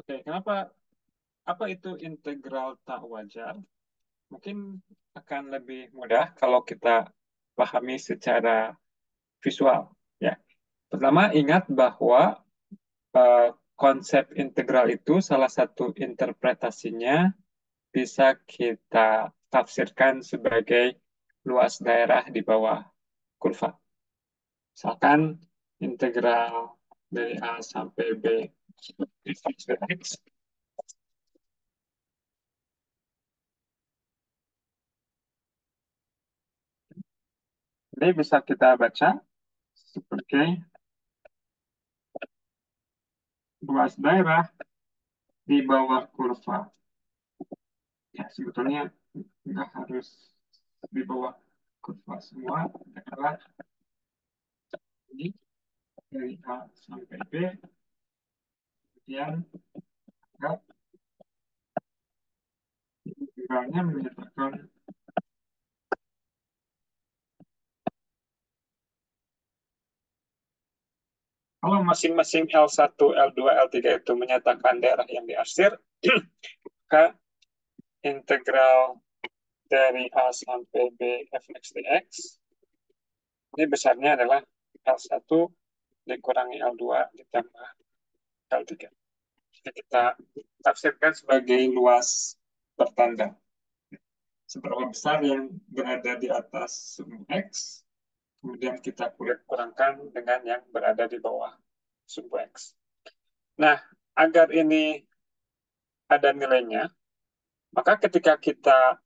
Oke, kenapa apa itu integral tak wajar? Mungkin akan lebih mudah kalau kita pahami secara visual. Ya, pertama ingat bahwa eh, konsep integral itu salah satu interpretasinya bisa kita tafsirkan sebagai luas daerah di bawah kurva. Misalkan integral dari A sampai B dx. Ini bisa kita baca sebagai luas daerah di bawah kurva. Ya, sebetulnya nggak harus di bawah kurva semua. Adalah ini dari A sampai B, kemudian ya, integralnya menyatakan kalau masing-masing L1, L2, L3 itu menyatakan daerah yang diarsir, maka integral dari A sampai B fx dx ini besarnya adalah L1 dikurangi L2 ditambah L3. Jadi kita tafsirkan sebagai luas bertanda. Seberapa besar yang berada di atas sum X, kemudian kita kurangkan dengan yang berada di bawah sum X. Nah, agar ini ada nilainya, maka ketika kita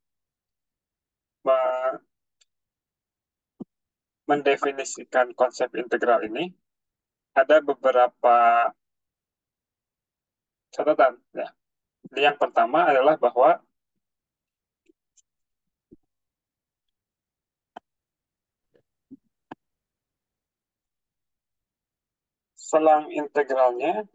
mendefinisikan konsep integral ini, ada beberapa catatan. Ya. Yang pertama adalah bahwa selang integralnya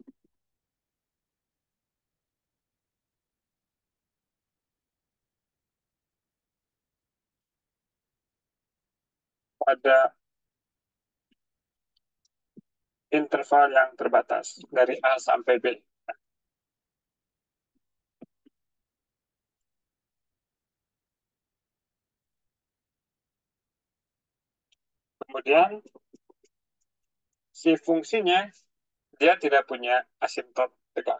pada interval yang terbatas dari A sampai B. Kemudian si fungsinya dia tidak punya asimtot tegak.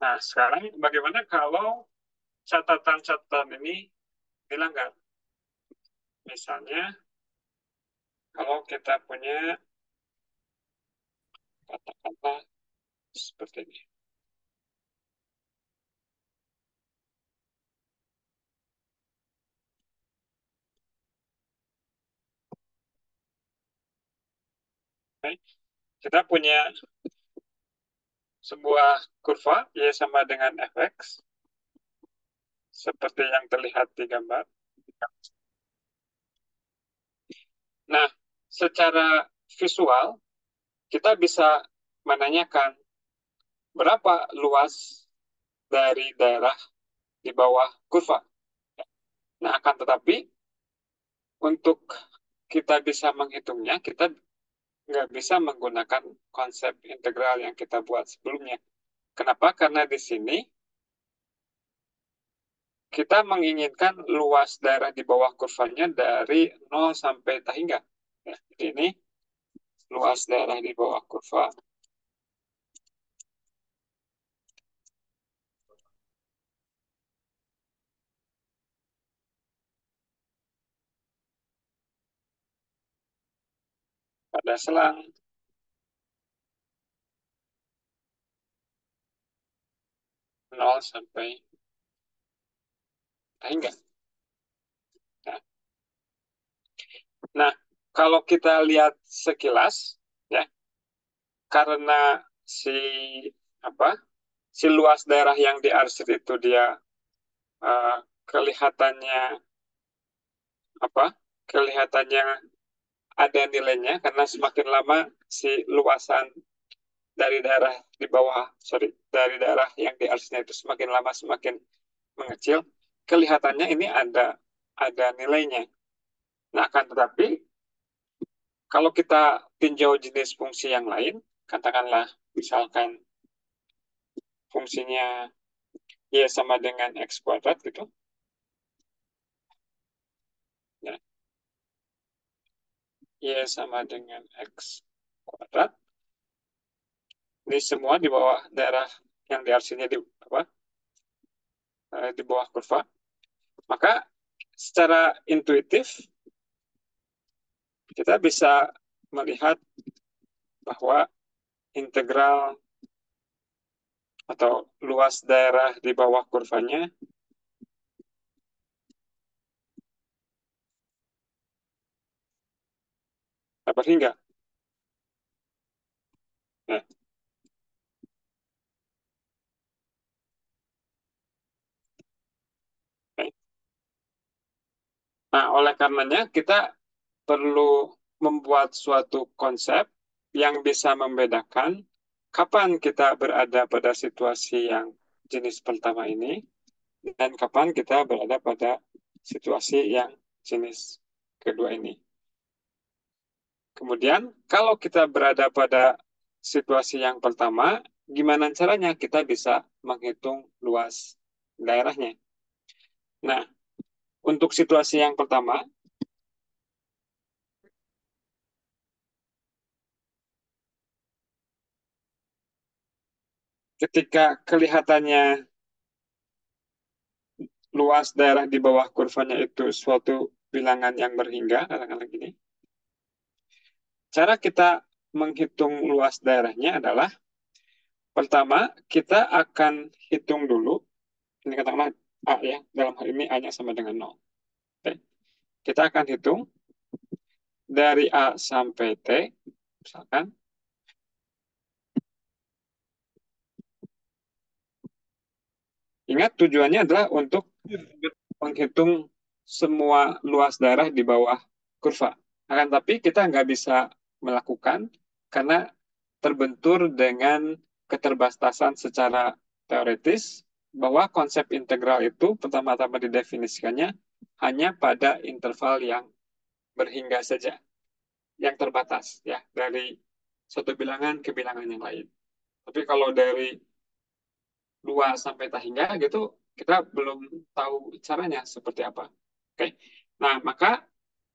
Nah, sekarang bagaimana kalau catatan-catatan ini dilanggar? Misalnya, kalau kita punya kata-kata seperti ini. Oke. Kita punya sebuah kurva Y sama dengan fx, seperti yang terlihat di gambar. Nah, secara visual, kita bisa menanyakan berapa luas dari daerah di bawah kurva. Nah, akan tetapi untuk kita bisa menghitungnya, kita nggak bisa menggunakan konsep integral yang kita buat sebelumnya. Kenapa? Karena di sini kita menginginkan luas daerah di bawah kurvanya dari 0 sampai tak hingga. Ya, jadi ini luas daerah di bawah kurva pada selang 0 sampai tak hingga. Nah, nah, kalau kita lihat sekilas, ya, karena si apa si luas daerah yang diarsir itu dia eh, kelihatannya apa kelihatannya ada nilainya karena semakin lama si luasan dari daerah di bawah, dari daerah yang di arsnya itu semakin lama semakin mengecil, kelihatannya ini ada nilainya. Nah, akan tetapi kalau kita tinjau jenis fungsi yang lain, katakanlah misalkan fungsinya y sama dengan x kuadrat gitu, ya, y sama dengan x kuadrat, ini semua di bawah daerah yang di arsinya di apa, di bawah kurva, maka secara intuitif kita bisa melihat bahwa integral atau luas daerah di bawah kurvanya berhingga. Nah, nah, oleh karenanya kita perlu membuat suatu konsep yang bisa membedakan kapan kita berada pada situasi yang jenis pertama ini dan kapan kita berada pada situasi yang jenis kedua ini. Kemudian, kalau kita berada pada situasi yang pertama, gimana caranya kita bisa menghitung luas daerahnya? Nah, untuk situasi yang pertama, ketika kelihatannya luas daerah di bawah kurvanya itu suatu bilangan yang berhingga, katakanlah gini, cara kita menghitung luas daerahnya adalah pertama, kita akan hitung dulu, ini katakanlah A ya, dalam hal ini A-nya sama dengan 0. Oke. Kita akan hitung dari A sampai T, misalkan, ingat tujuannya adalah untuk menghitung semua luas daerah di bawah kurva. Akan tapi kita nggak bisa melakukan karena terbentur dengan keterbatasan secara teoritis bahwa konsep integral itu pertama-tama didefinisikannya hanya pada interval yang berhingga saja, yang terbatas ya dari suatu bilangan ke bilangan yang lain. Tapi kalau dari 2 sampai tak hingga gitu, kita belum tahu caranya seperti apa. Oke. Nah, maka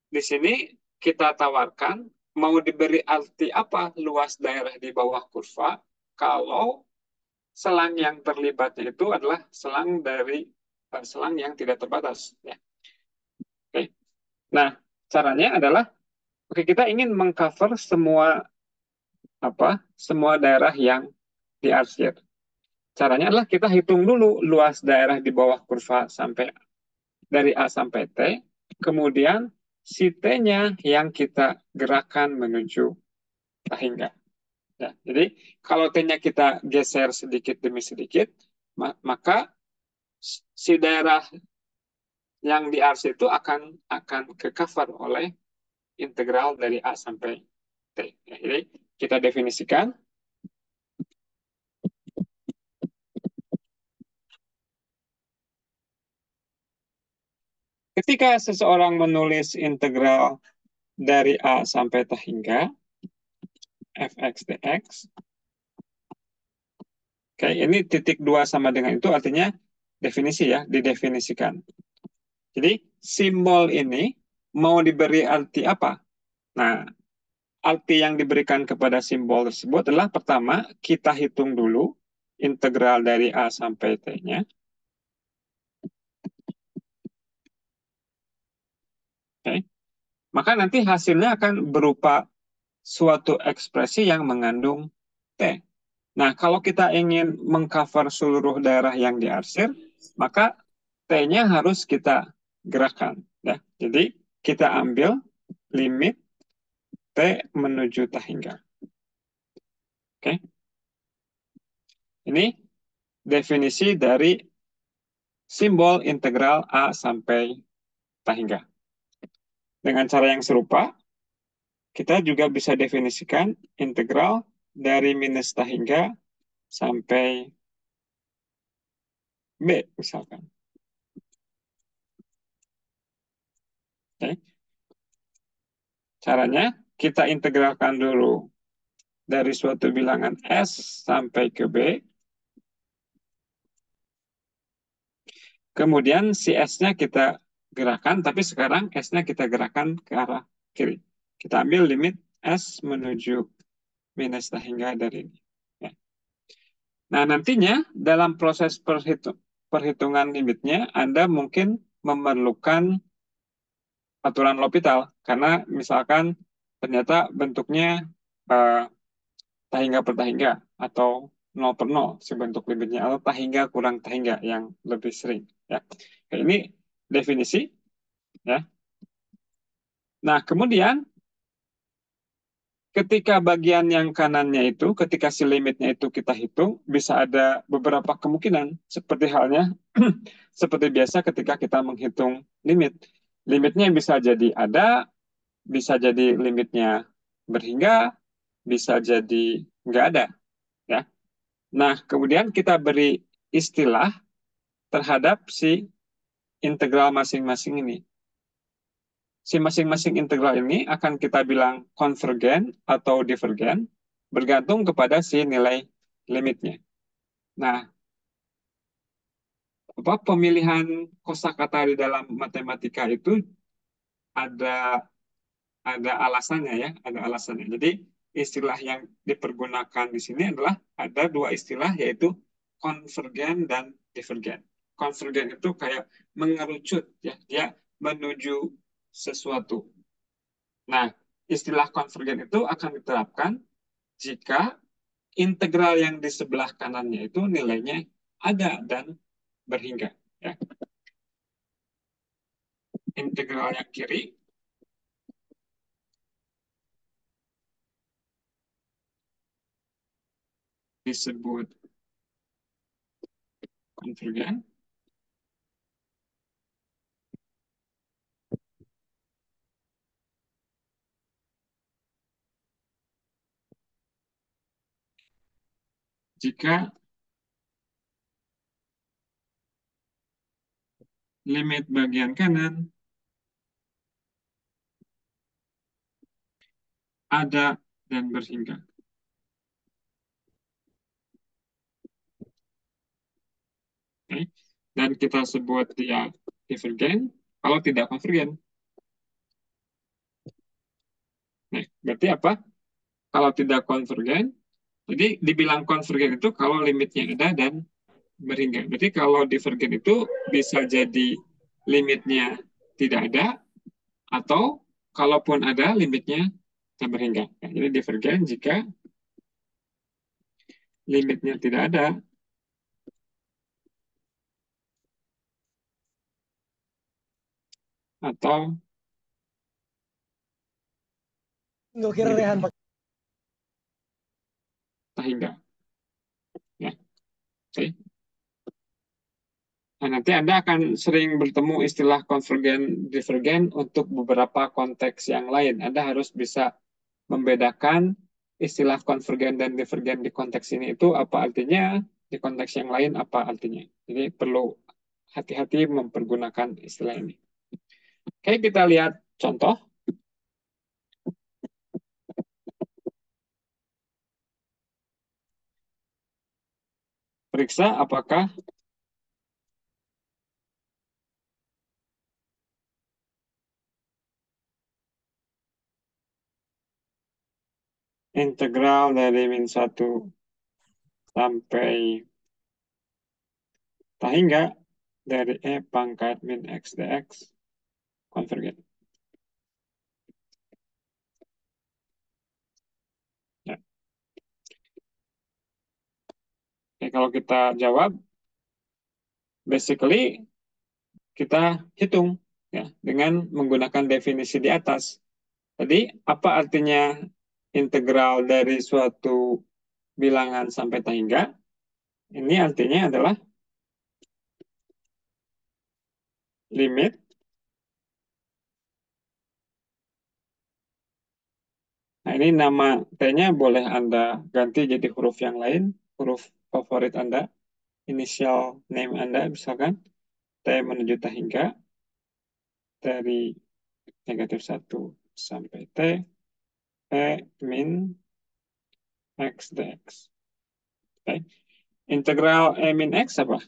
di sini kita tawarkan mau diberi arti apa luas daerah di bawah kurva kalau selang yang terlibatnya itu adalah selang yang tidak terbatas ya. Oke. Nah, caranya adalah oke, kita ingin mengcover semua daerah yang diarsir. Caranya adalah kita hitung dulu luas daerah di bawah kurva sampai dari A sampai T, kemudian si T-nya yang kita gerakkan menuju hingga. Ya, jadi kalau T-nya kita geser sedikit demi sedikit, maka si daerah yang di arsir itu akan ke cover oleh integral dari A sampai T. Ya, jadi kita definisikan. Ketika seseorang menulis integral dari A sampai T hingga fx dx, oke, ini titik 2 sama dengan itu artinya definisi ya, didefinisikan. Jadi simbol ini mau diberi arti apa? Nah, arti yang diberikan kepada simbol tersebut adalah pertama, kita hitung dulu integral dari A sampai T-nya. Oke. Maka nanti hasilnya akan berupa suatu ekspresi yang mengandung T. Nah, kalau kita ingin mengcover seluruh daerah yang diarsir, maka T-nya harus kita gerakan. Ya. Jadi, kita ambil limit T menuju tak hingga. Oke. Ini definisi dari simbol integral A sampai tak hingga. Dengan cara yang serupa, kita juga bisa definisikan integral dari minus ta hingga sampai B misalkan. Oke. Caranya kita integralkan dulu dari suatu bilangan S sampai ke B. Kemudian si S-nya kita gerakan, tapi sekarang S-nya kita gerakan ke arah kiri. Kita ambil limit S menuju minus ta hingga dari ini. Ya. Nah, nantinya dalam proses perhitungan limitnya, Anda mungkin memerlukan aturan L'Hopital. Karena misalkan ternyata bentuknya tahingga per tahingga atau 0 per 0 si bentuk limitnya atau tahingga kurang tahingga yang lebih sering ya. Ini definisi ya. Nah, kemudian ketika bagian yang kanannya itu ketika si limitnya itu kita hitung bisa ada beberapa kemungkinan seperti halnya seperti biasa ketika kita menghitung limit. Limitnya bisa jadi ada, bisa jadi limitnya berhingga, bisa jadi nggak ada ya. Nah, kemudian kita beri istilah terhadap si integral masing-masing ini. Si masing-masing integral ini akan kita bilang konvergen atau divergen, bergantung kepada si nilai limitnya. Nah, pemilihan kosakata di dalam matematika itu ada alasannya ya, ada alasannya. Jadi istilah yang dipergunakan di sini adalah ada dua istilah yaitu konvergen dan divergen. Konvergen itu kayak mengerucut ya, dia menuju sesuatu. Nah, istilah konvergen itu akan diterapkan jika integral yang di sebelah kanannya itu nilainya ada dan berhingga ya. Integral yang kiri disebut konvergen. Jika limit bagian kanan ada dan berhingga. Okay. Dan kita sebut dia divergen kalau tidak konvergen. Nah, berarti apa? Kalau tidak konvergen, jadi dibilang konvergen itu kalau limitnya ada dan berhingga. Berarti kalau divergen itu bisa jadi limitnya tidak ada atau kalaupun ada limitnya tak berhingga. Nah, jadi divergen jika limitnya tidak ada atau limitnya tak hingga. Ya, oke. Okay. Nah, nanti Anda akan sering bertemu istilah konvergen, divergen untuk beberapa konteks yang lain. Anda harus bisa membedakan istilah konvergen dan divergen di konteks ini itu apa artinya, di konteks yang lain apa artinya. Jadi perlu hati-hati mempergunakan istilah ini. Oke, kita lihat contoh. Periksa apakah integral dari min 1 sampai tak hingga dari E pangkat min X dx konvergen. Ya. Oke, kalau kita jawab, basically kita hitung ya dengan menggunakan definisi di atas. Jadi apa artinya integral dari suatu bilangan sampai tak hingga? Ini artinya adalah limit ini nama T-nya boleh Anda ganti jadi huruf yang lain, huruf favorit Anda, inisial name Anda, misalkan T menuju T hingga, dari -1 sampai T, E min X dx. Oke. Integral E min X apa?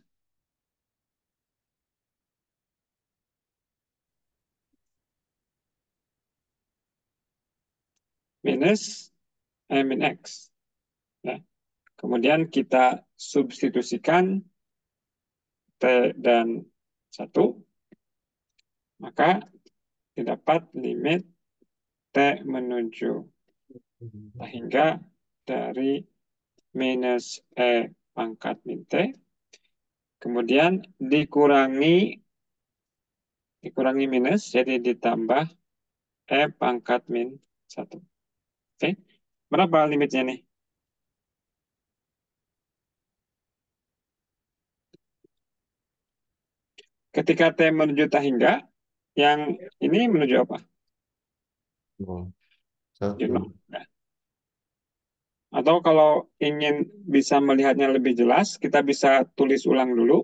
Minus E min X. Ya. Kemudian kita substitusikan T dan 1, maka didapat limit T menuju T hingga dari minus E pangkat min T, kemudian dikurangi minus, jadi ditambah E pangkat min 1. Oke, berapa limitnya nih? Ketika T menuju T hingga, yang ini menuju apa? Oh, Menuju 0. satu. Nah, atau kalau ingin bisa melihatnya lebih jelas, kita bisa tulis ulang dulu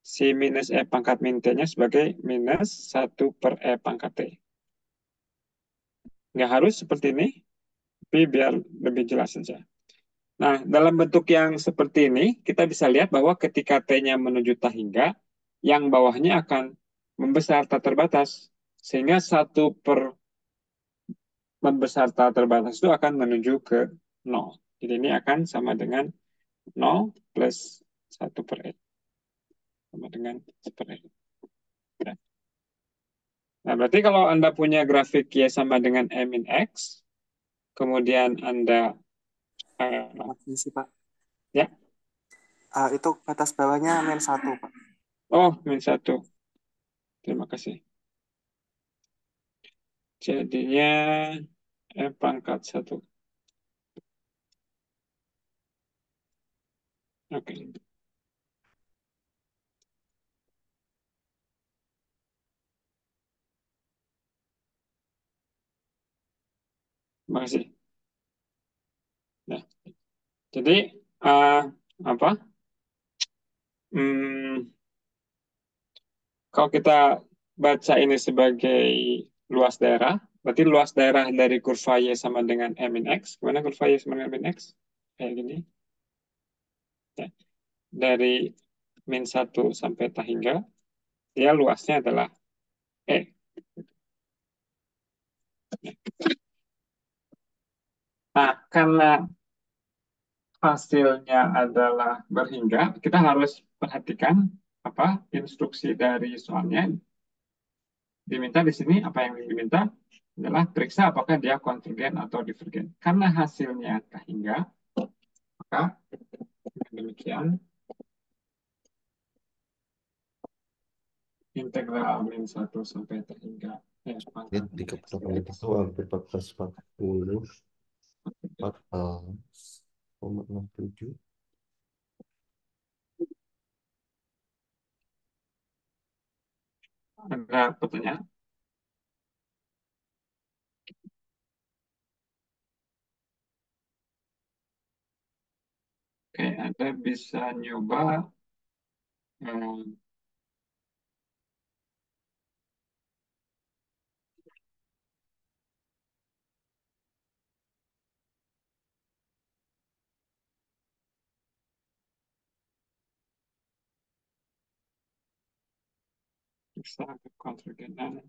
si minus E pangkat min T-nya sebagai minus 1/E pangkat T. Nggak harus seperti ini, tapi biar lebih jelas saja. Nah, dalam bentuk yang seperti ini, kita bisa lihat bahwa ketika T-nya menuju T hingga, yang bawahnya akan membesar tak terbatas. Sehingga 1/, membesar tak terbatas itu akan menuju ke 0. Jadi ini akan sama dengan 0 plus 1/E. Sama dengan 1/E. Nah, berarti kalau Anda punya grafik Y sama dengan E min X, kemudian Anda, Masih sih, Pak. ya, Itu batas bawahnya -1, Pak. oh, min 1. Terima kasih. Jadinya E pangkat 1. Oke. Terima kasih. Nah, jadi apa? Hmm, kalau kita baca ini sebagai luas daerah, berarti luas daerah dari kurva Y sama dengan M min X. Gimana kurva Y sama dengan M min X? Kayak gini. Ya. Dari min 1 sampai T hingga, dia luasnya adalah E. Nah, karena hasilnya adalah berhingga, kita harus perhatikan apa instruksi dari soalnya. Diminta di sini, apa yang diminta adalah periksa apakah dia konvergen atau divergen. Karena hasilnya hingga, maka demikian integral min 1 sampai hingga Ini pangkat min tiga X puluh menit dx. itu hampir 14.40. 14,67. Ada pertanyaan? Oke, Anda bisa nyoba eh, periksa konvergenan.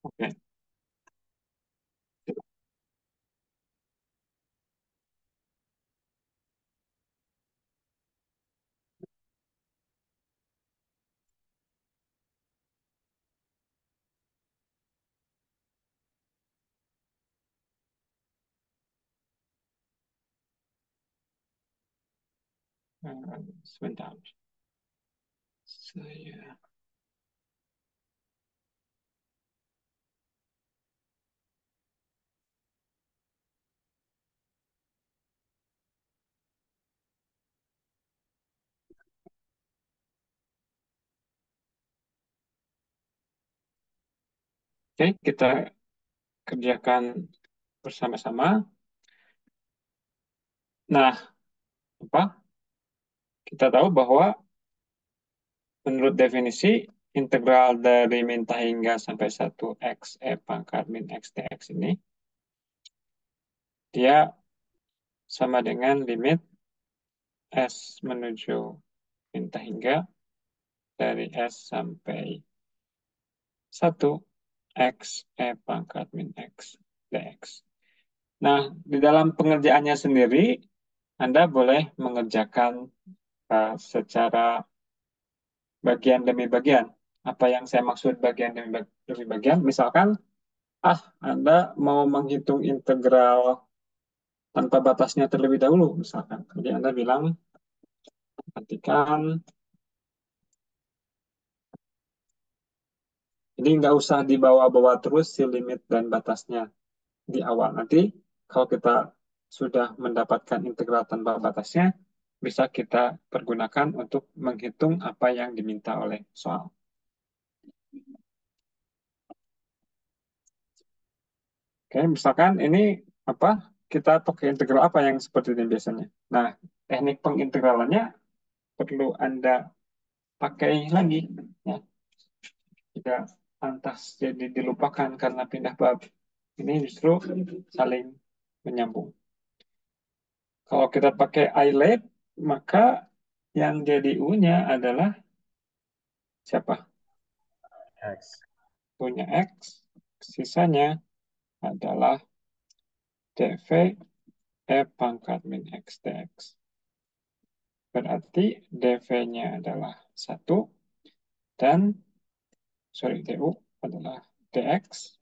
Oke, sebentar. Saya Oke, kita kerjakan bersama-sama. Nah, apa? Kita tahu bahwa menurut definisi integral dari min hingga sampai 1 x e pangkat min x dx ini, dia sama dengan limit s menuju min hingga dari s sampai 1 x e pangkat min x dx. Nah, di dalam pengerjaannya sendiri, Anda boleh mengerjakan secara bagian demi bagian. Apa yang saya maksud bagian demi bagian? Misalkan, Anda mau menghitung integral tanpa batasnya terlebih dahulu, misalkan. Jadi Anda bilang, perhatikan, jadi nggak usah dibawa-bawa terus si limit dan batasnya di awal. Nanti kalau kita sudah mendapatkan integral tanpa batasnya, bisa kita pergunakan untuk menghitung apa yang diminta oleh soal. Oke, misalkan ini apa? Kita pakai integral apa yang seperti ini biasanya? Nah, teknik pengintegralannya perlu Anda pakai lagi. Ya. Tidak lantas jadi dilupakan karena pindah bab. Ini justru saling menyambung. Kalau kita pakai iLab, maka yang jadi U-nya adalah siapa? X. U-nya X. Sisanya adalah dv e pangkat min x dx. Berarti dv-nya adalah 1 dan du adalah dx.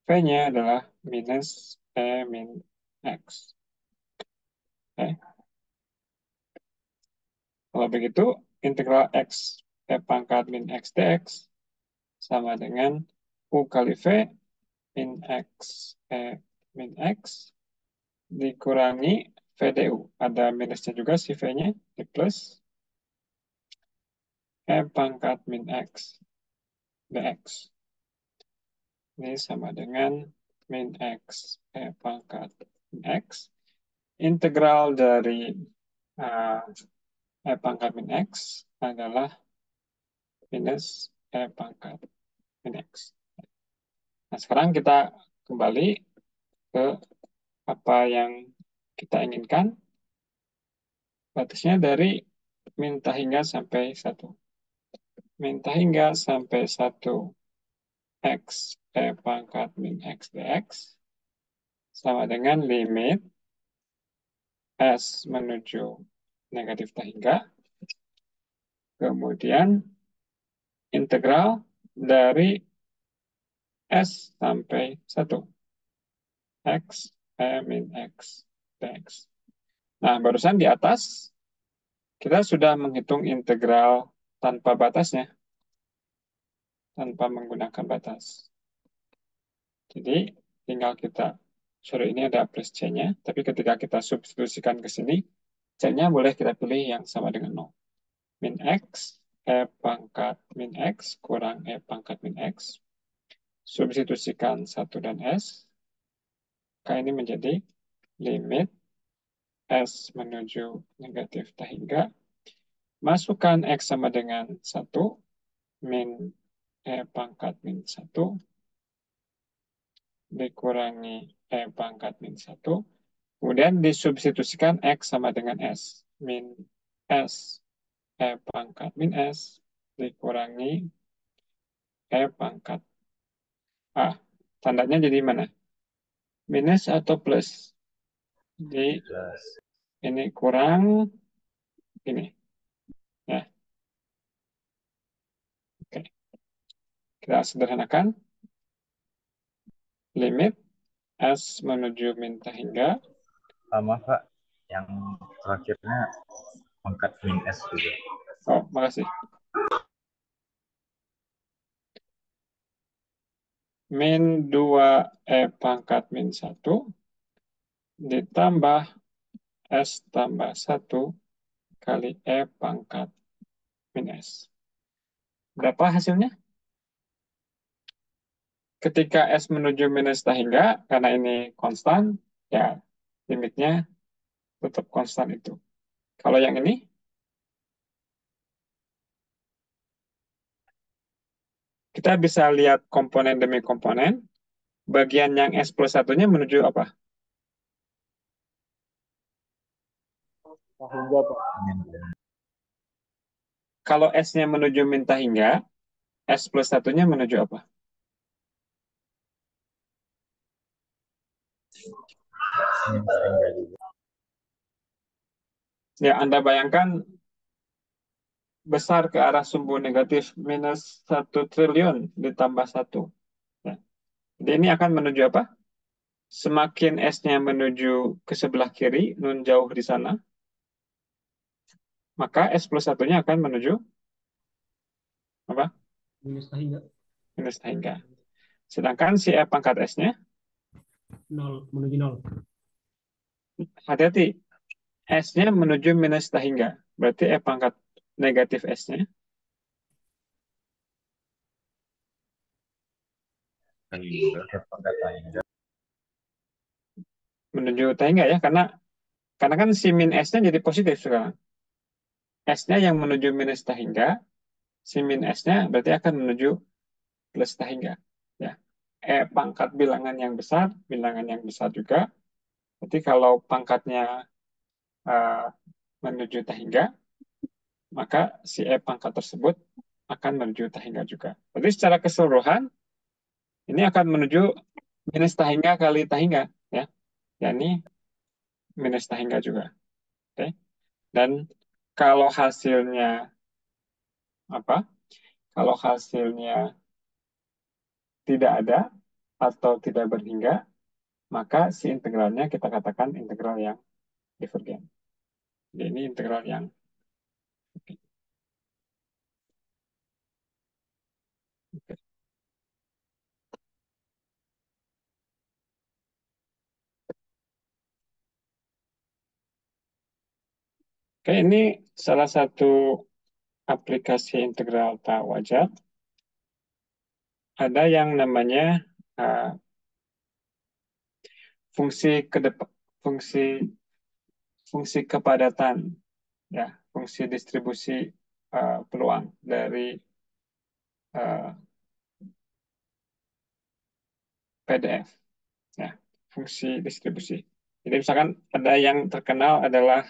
V-nya adalah minus e min x. Oke. Kalau begitu, integral x e pangkat min x dx sama dengan u kali v min x e min x dikurangi v du. Ada minusnya juga si v-nya, di plus e pangkat min x dx. Ini sama dengan min x e pangkat min x. Integral dari e pangkat min x adalah minus e pangkat min x. Nah, sekarang kita kembali ke apa yang kita inginkan. Batasnya dari min hingga sampai 1. Min hingga sampai 1 x e pangkat min x dx sama dengan limit s menuju negatif hingga. Kemudian integral dari s sampai 1 x e min x dx. Nah, barusan di atas kita sudah menghitung integral tanpa batasnya, tanpa menggunakan batas. Jadi tinggal kita, ini ada plus C-nya, tapi ketika kita substitusikan ke sini, C-nya boleh kita pilih yang sama dengan 0. Min X, E pangkat min X, kurang E pangkat min X. Substitusikan 1 dan S, maka ini menjadi limit S menuju negatif hingga. Masukkan X sama dengan 1, min E pangkat min 1, dikurangi E pangkat min 1. Kemudian disubstitusikan X sama dengan S. Min S E pangkat min S dikurangi E pangkat. Tandanya jadi mana? Minus atau plus? Jadi ini kurang ini. Ya. Oke. Kita sederhanakan. Limit S menuju min hingga. Sama Pak, yang terakhirnya pangkat min S juga. Oh, makasih. Min 2E pangkat min 1 ditambah S tambah 1 kali E pangkat min S. Berapa hasilnya? Ketika S menuju minus hingga, karena ini konstan, ya limitnya tetap konstan itu. Kalau yang ini, kita bisa lihat komponen demi komponen. Bagian yang S plus satunya menuju apa? Hingga Pak. Kalau S-nya menuju minta hingga, S plus satunya menuju apa? Ya, Anda bayangkan besar ke arah sumbu negatif minus 1 triliun ditambah 1. Ya. Jadi ini akan menuju apa? Semakin S-nya menuju ke sebelah kiri, nun jauh di sana, maka S plus satunya akan menuju apa? Minus hingga Minus hingga. Sedangkan si E pangkat S-nya, 0, menuju 0. hati-hati, S-nya menuju minus hingga. Berarti E pangkat negatif S-nya menuju hingga ya, karena kan si min S-nya jadi positif sekarang. S-nya yang menuju minus hingga, si min S-nya berarti akan menuju plus hingga. Ya. E pangkat bilangan yang besar juga. Berarti kalau pangkatnya menuju hingga, maka si E pangkat tersebut akan menuju hingga juga. Berarti secara keseluruhan, ini akan menuju minus hingga kali hingga. Ya. yakni minus hingga juga. Oke. Dan kalau hasilnya apa? Kalau hasilnya tidak ada atau tidak berhingga, maka si integralnya kita katakan integral yang divergen. Jadi ini integral yang oke. Oke, ini salah satu aplikasi integral tak wajar. Ada yang namanya fungsi fungsi fungsi kepadatan, ya, fungsi distribusi peluang dari PDF, ya, fungsi distribusi. Jadi misalkan ada yang terkenal adalah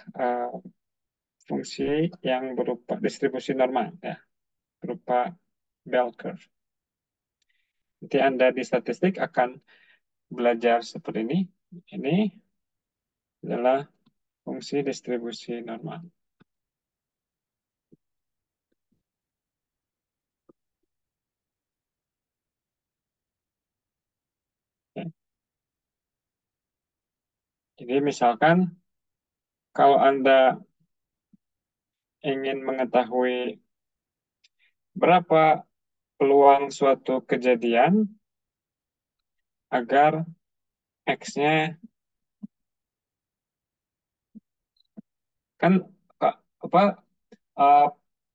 fungsi yang berupa distribusi normal, ya, berupa bell curve. Nanti Anda di statistik akan belajar seperti ini. Ini adalah fungsi distribusi normal. Ya. Jadi misalkan kalau Anda ingin mengetahui berapa peluang suatu kejadian agar X-nya kan apa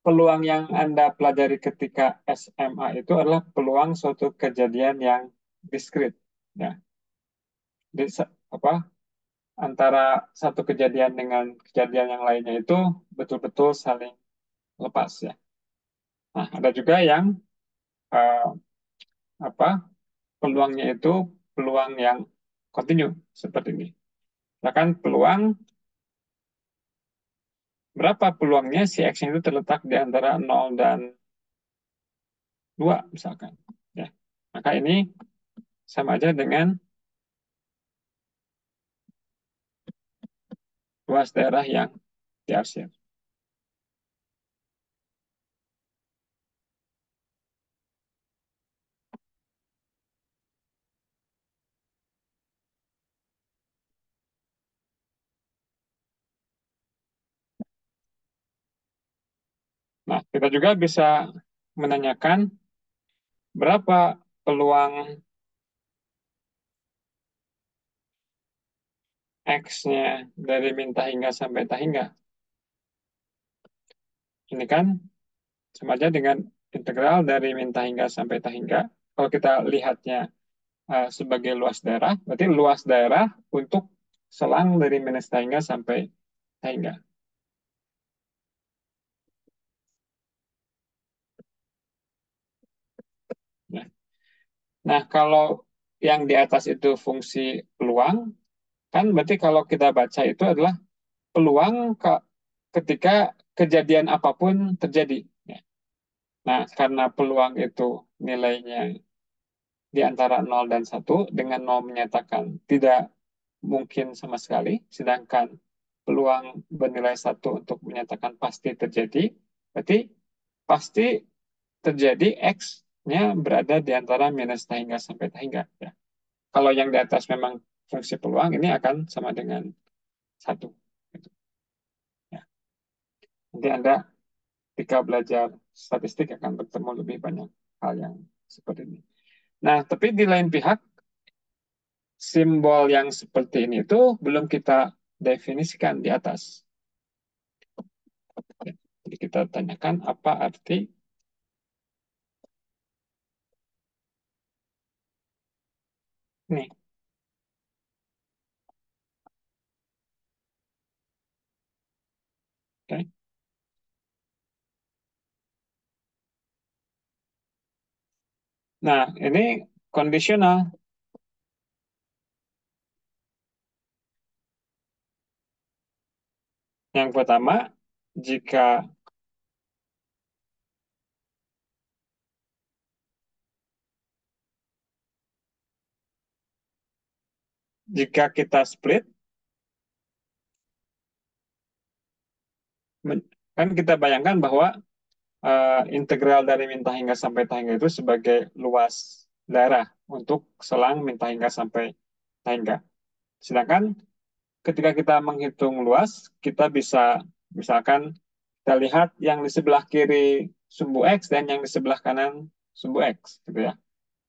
peluang yang Anda pelajari ketika SMA itu adalah peluang suatu kejadian yang diskrit, ya. Jadi, apa antara satu kejadian dengan kejadian yang lainnya itu betul-betul saling lepas, ya. Nah, ada juga yang eh, apa peluangnya itu peluang yang kontinu seperti ini. Bahkan berapa peluangnya si X itu terletak di antara 0 dan 2 misalkan. Ya. Maka ini sama aja dengan luas daerah yang diarsir. Nah, kita juga bisa menanyakan berapa peluang X-nya dari min tak hingga sampai tak hingga. Ini kan sama aja dengan integral dari min tak hingga sampai tak hingga. Kalau kita lihatnya sebagai luas daerah, berarti luas daerah untuk selang dari minus tak hingga sampai tak hingga. Nah, nah, kalau yang di atas itu fungsi peluang, kan berarti kalau kita baca itu adalah peluang ketika kejadian apapun terjadi. Ya. Nah, karena peluang itu nilainya di antara 0 dan 1, dengan 0 menyatakan tidak mungkin sama sekali, sedangkan peluang bernilai 1 untuk menyatakan pasti terjadi, berarti pasti terjadi X-nya berada di antara minus tak hingga sampai tak hingga. Ya. Kalau yang di atas memang fungsi peluang, ini akan sama dengan 1. Gitu. Ya. Nanti Anda ketika belajar statistik akan bertemu lebih banyak hal yang seperti ini. Nah, tapi di lain pihak, simbol yang seperti ini itu belum kita definisikan di atas. Jadi kita tanyakan apa arti ini. Oke. Nah, ini kondisional. Yang pertama, jika kita split, kan kita bayangkan bahwa integral dari min tak hingga sampai tak hingga itu sebagai luas daerah untuk selang min tak hingga sampai tak hingga. Sedangkan ketika kita menghitung luas, kita bisa misalkan kita lihat yang di sebelah kiri sumbu X dan yang di sebelah kanan sumbu X, gitu ya.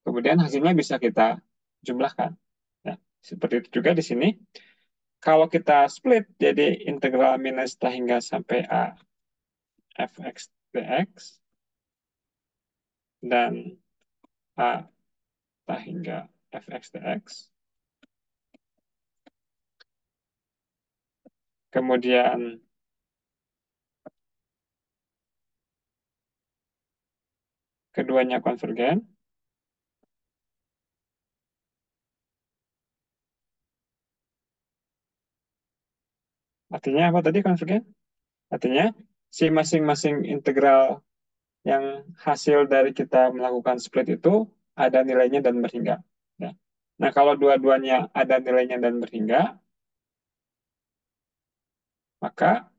Kemudian hasilnya bisa kita jumlahkan. Ya, seperti itu juga di sini. Kalau kita split jadi integral minus tak hingga sampai A fx dx dan A tak hingga fx dx. Kemudian keduanya konvergen. Artinya apa tadi konvergen? Artinya si masing-masing integral yang hasil dari kita melakukan split itu ada nilainya dan berhingga. Ya. Nah, kalau dua-duanya ada nilainya dan berhingga, maka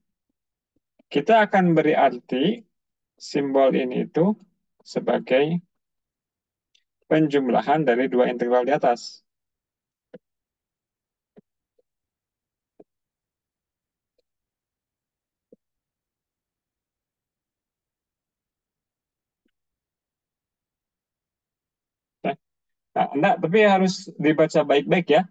kita akan beri arti simbol ini itu sebagai penjumlahan dari dua integral di atas. Nah, enggak, tapi harus dibaca baik-baik ya.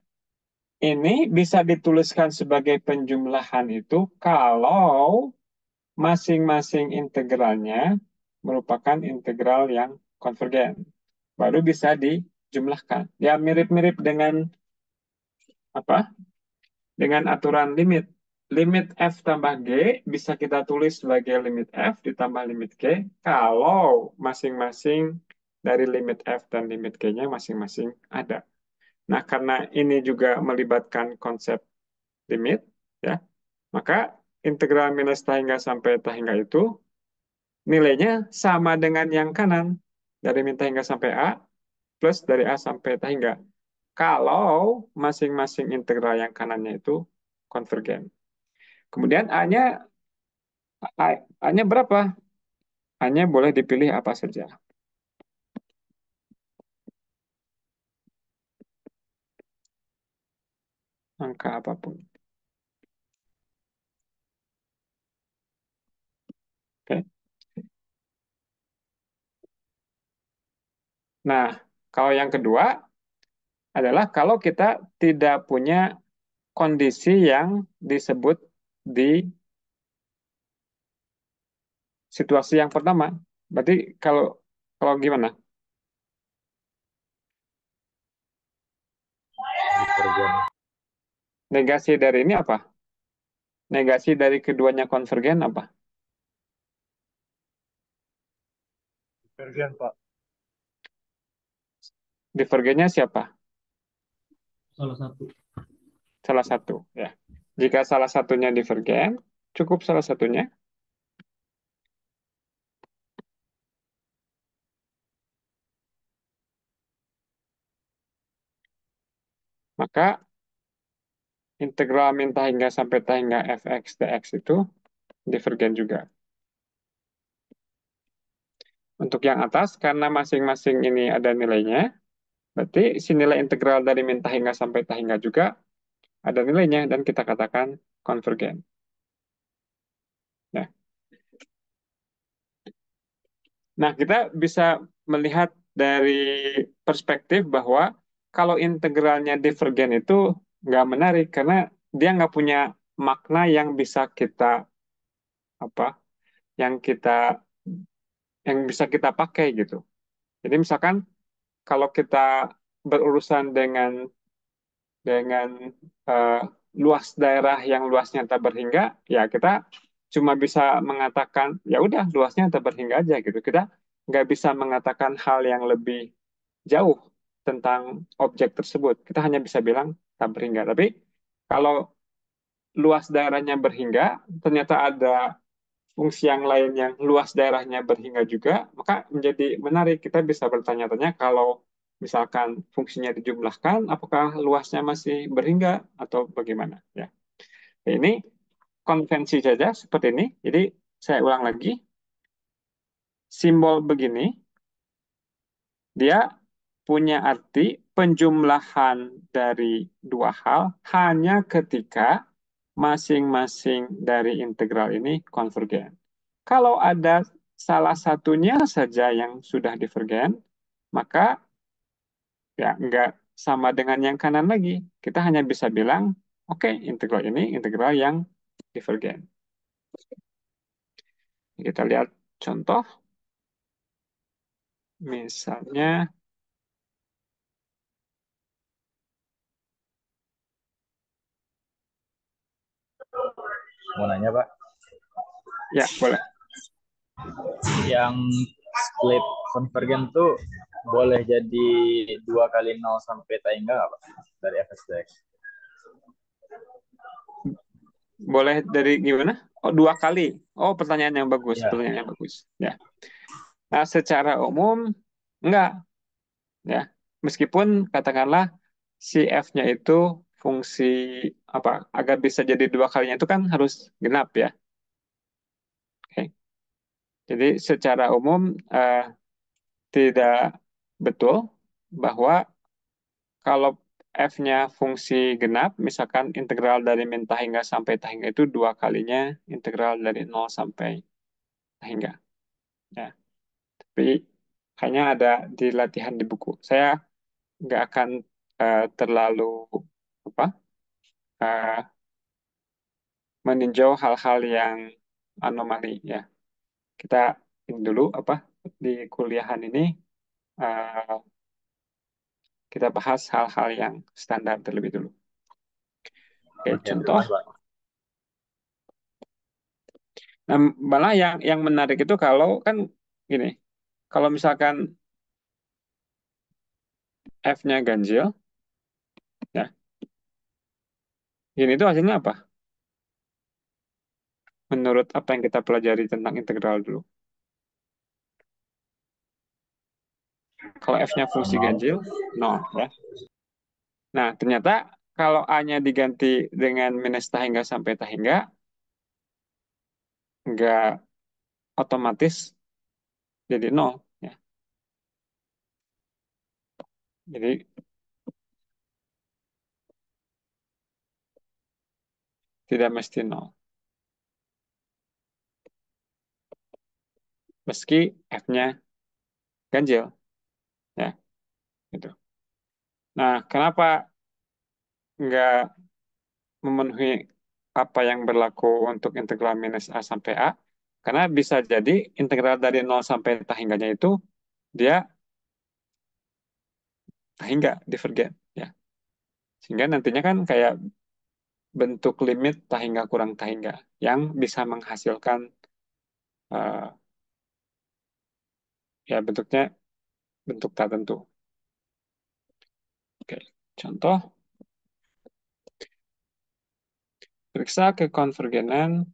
Ini bisa dituliskan sebagai penjumlahan itu kalau masing-masing integralnya merupakan integral yang konvergen. Baru bisa dijumlahkan. Ya mirip-mirip dengan apa? Dengan aturan limit. Limit F tambah G bisa kita tulis sebagai limit F ditambah limit G kalau masing-masing dari limit F dan limit G-nya masing-masing ada. Nah, karena ini juga melibatkan konsep limit, ya, maka integral minus tak hingga sampai tak hingga itu nilainya sama dengan yang kanan dari min tak hingga sampai A plus dari A sampai tak hingga. Kalau masing-masing integral yang kanannya itu konvergen. Kemudian A-nya berapa? A-nya boleh dipilih apa saja. Angka apapun. Oke. Nah, kalau yang kedua adalah kalau kita tidak punya kondisi yang disebut di situasi yang pertama. Berarti kalau kalau gimana? Divergen. Negasi dari ini apa? Negasi dari keduanya konvergen apa? Divergen, Pak. Divergennya siapa? Salah satu. Salah satu, ya. Jika salah satunya divergen, cukup salah satunya, maka integral min hingga sampai hingga fx dx itu divergen juga. Untuk yang atas, karena masing-masing ini ada nilainya, berarti si nilai integral dari min hingga sampai hingga juga ada nilainya, dan kita katakan konvergen. Nah, nah, kita bisa melihat dari perspektif bahwa kalau integralnya divergen itu nggak menarik karena dia nggak punya makna yang bisa kita apa, yang kita bisa kita pakai gitu. Jadi misalkan kalau kita berurusan dengan eh, luas daerah yang luasnya tak berhingga, ya kita cuma bisa mengatakan ya udah luasnya tak berhingga aja gitu. Kita nggak bisa mengatakan hal yang lebih jauh tentang objek tersebut. Kita hanya bisa bilang tak berhingga. Tapi kalau luas daerahnya berhingga, ternyata ada fungsi yang lain yang luas daerahnya berhingga juga, maka menjadi menarik. Kita bisa bertanya-tanya kalau misalkan fungsinya dijumlahkan, apakah luasnya masih berhingga atau bagaimana? Ya, ini konvensi saja seperti ini. Jadi saya ulang lagi, simbol begini dia punya arti penjumlahan dari dua hal hanya ketika masing-masing dari integral ini konvergen. Kalau ada salah satunya saja yang sudah divergen, maka ya nggak sama dengan yang kanan lagi. Kita hanya bisa bilang, oke, integral ini integral yang divergen. Kita lihat contoh, misalnya, Mau nanya, Pak. ya boleh. Yang split konvergen tuh boleh jadi 2 kali 0 sampai tangga nggak, Pak? Dari fx dx. Boleh dari gimana? Oh, dua kali. Oh, pertanyaan yang bagus, Ya. pertanyaan yang bagus. Ya. Nah, secara umum enggak, ya. Meskipun katakanlah si f-nya itu fungsi apa agar bisa jadi dua kalinya itu kan harus genap ya. Oke. Jadi secara umum tidak betul bahwa kalau f-nya fungsi genap, misalkan integral dari min hingga sampai hingga itu dua kalinya integral dari 0 sampai hingga. Ya. Tapi hanya ada di latihan di buku. Saya nggak akan terlalu apa eh, meninjau hal-hal yang anomali ya. Kita ini dulu apa di kuliahan ini eh, kita bahas hal-hal yang standar terlebih dulu. Oke, Oke, contoh. terima kasih, Pak. Nah, malah yang menarik itu kalau kan gini, kalau misalkan f-nya ganjil, ya, gini itu hasilnya apa? Menurut apa yang kita pelajari tentang integral dulu. Kalau f-nya fungsi ganjil, 0 ya. Nah, ternyata kalau a-nya diganti dengan minus hingga sampai hingga, nggak otomatis jadi 0 ya. Jadi tidak mesti 0. Meski f-nya ganjil. Ya, gitu. Nah, kenapa nggak memenuhi apa yang berlaku untuk integral minus A sampai A? Karena bisa jadi integral dari 0 sampai tahingganya itu dia tahingga, divergen. Ya. Sehingga nantinya kan kayak bentuk limit tahingga kurang tahingga yang bisa menghasilkan ya bentuknya bentuk tertentu. Oke, contoh periksa kekonvergenan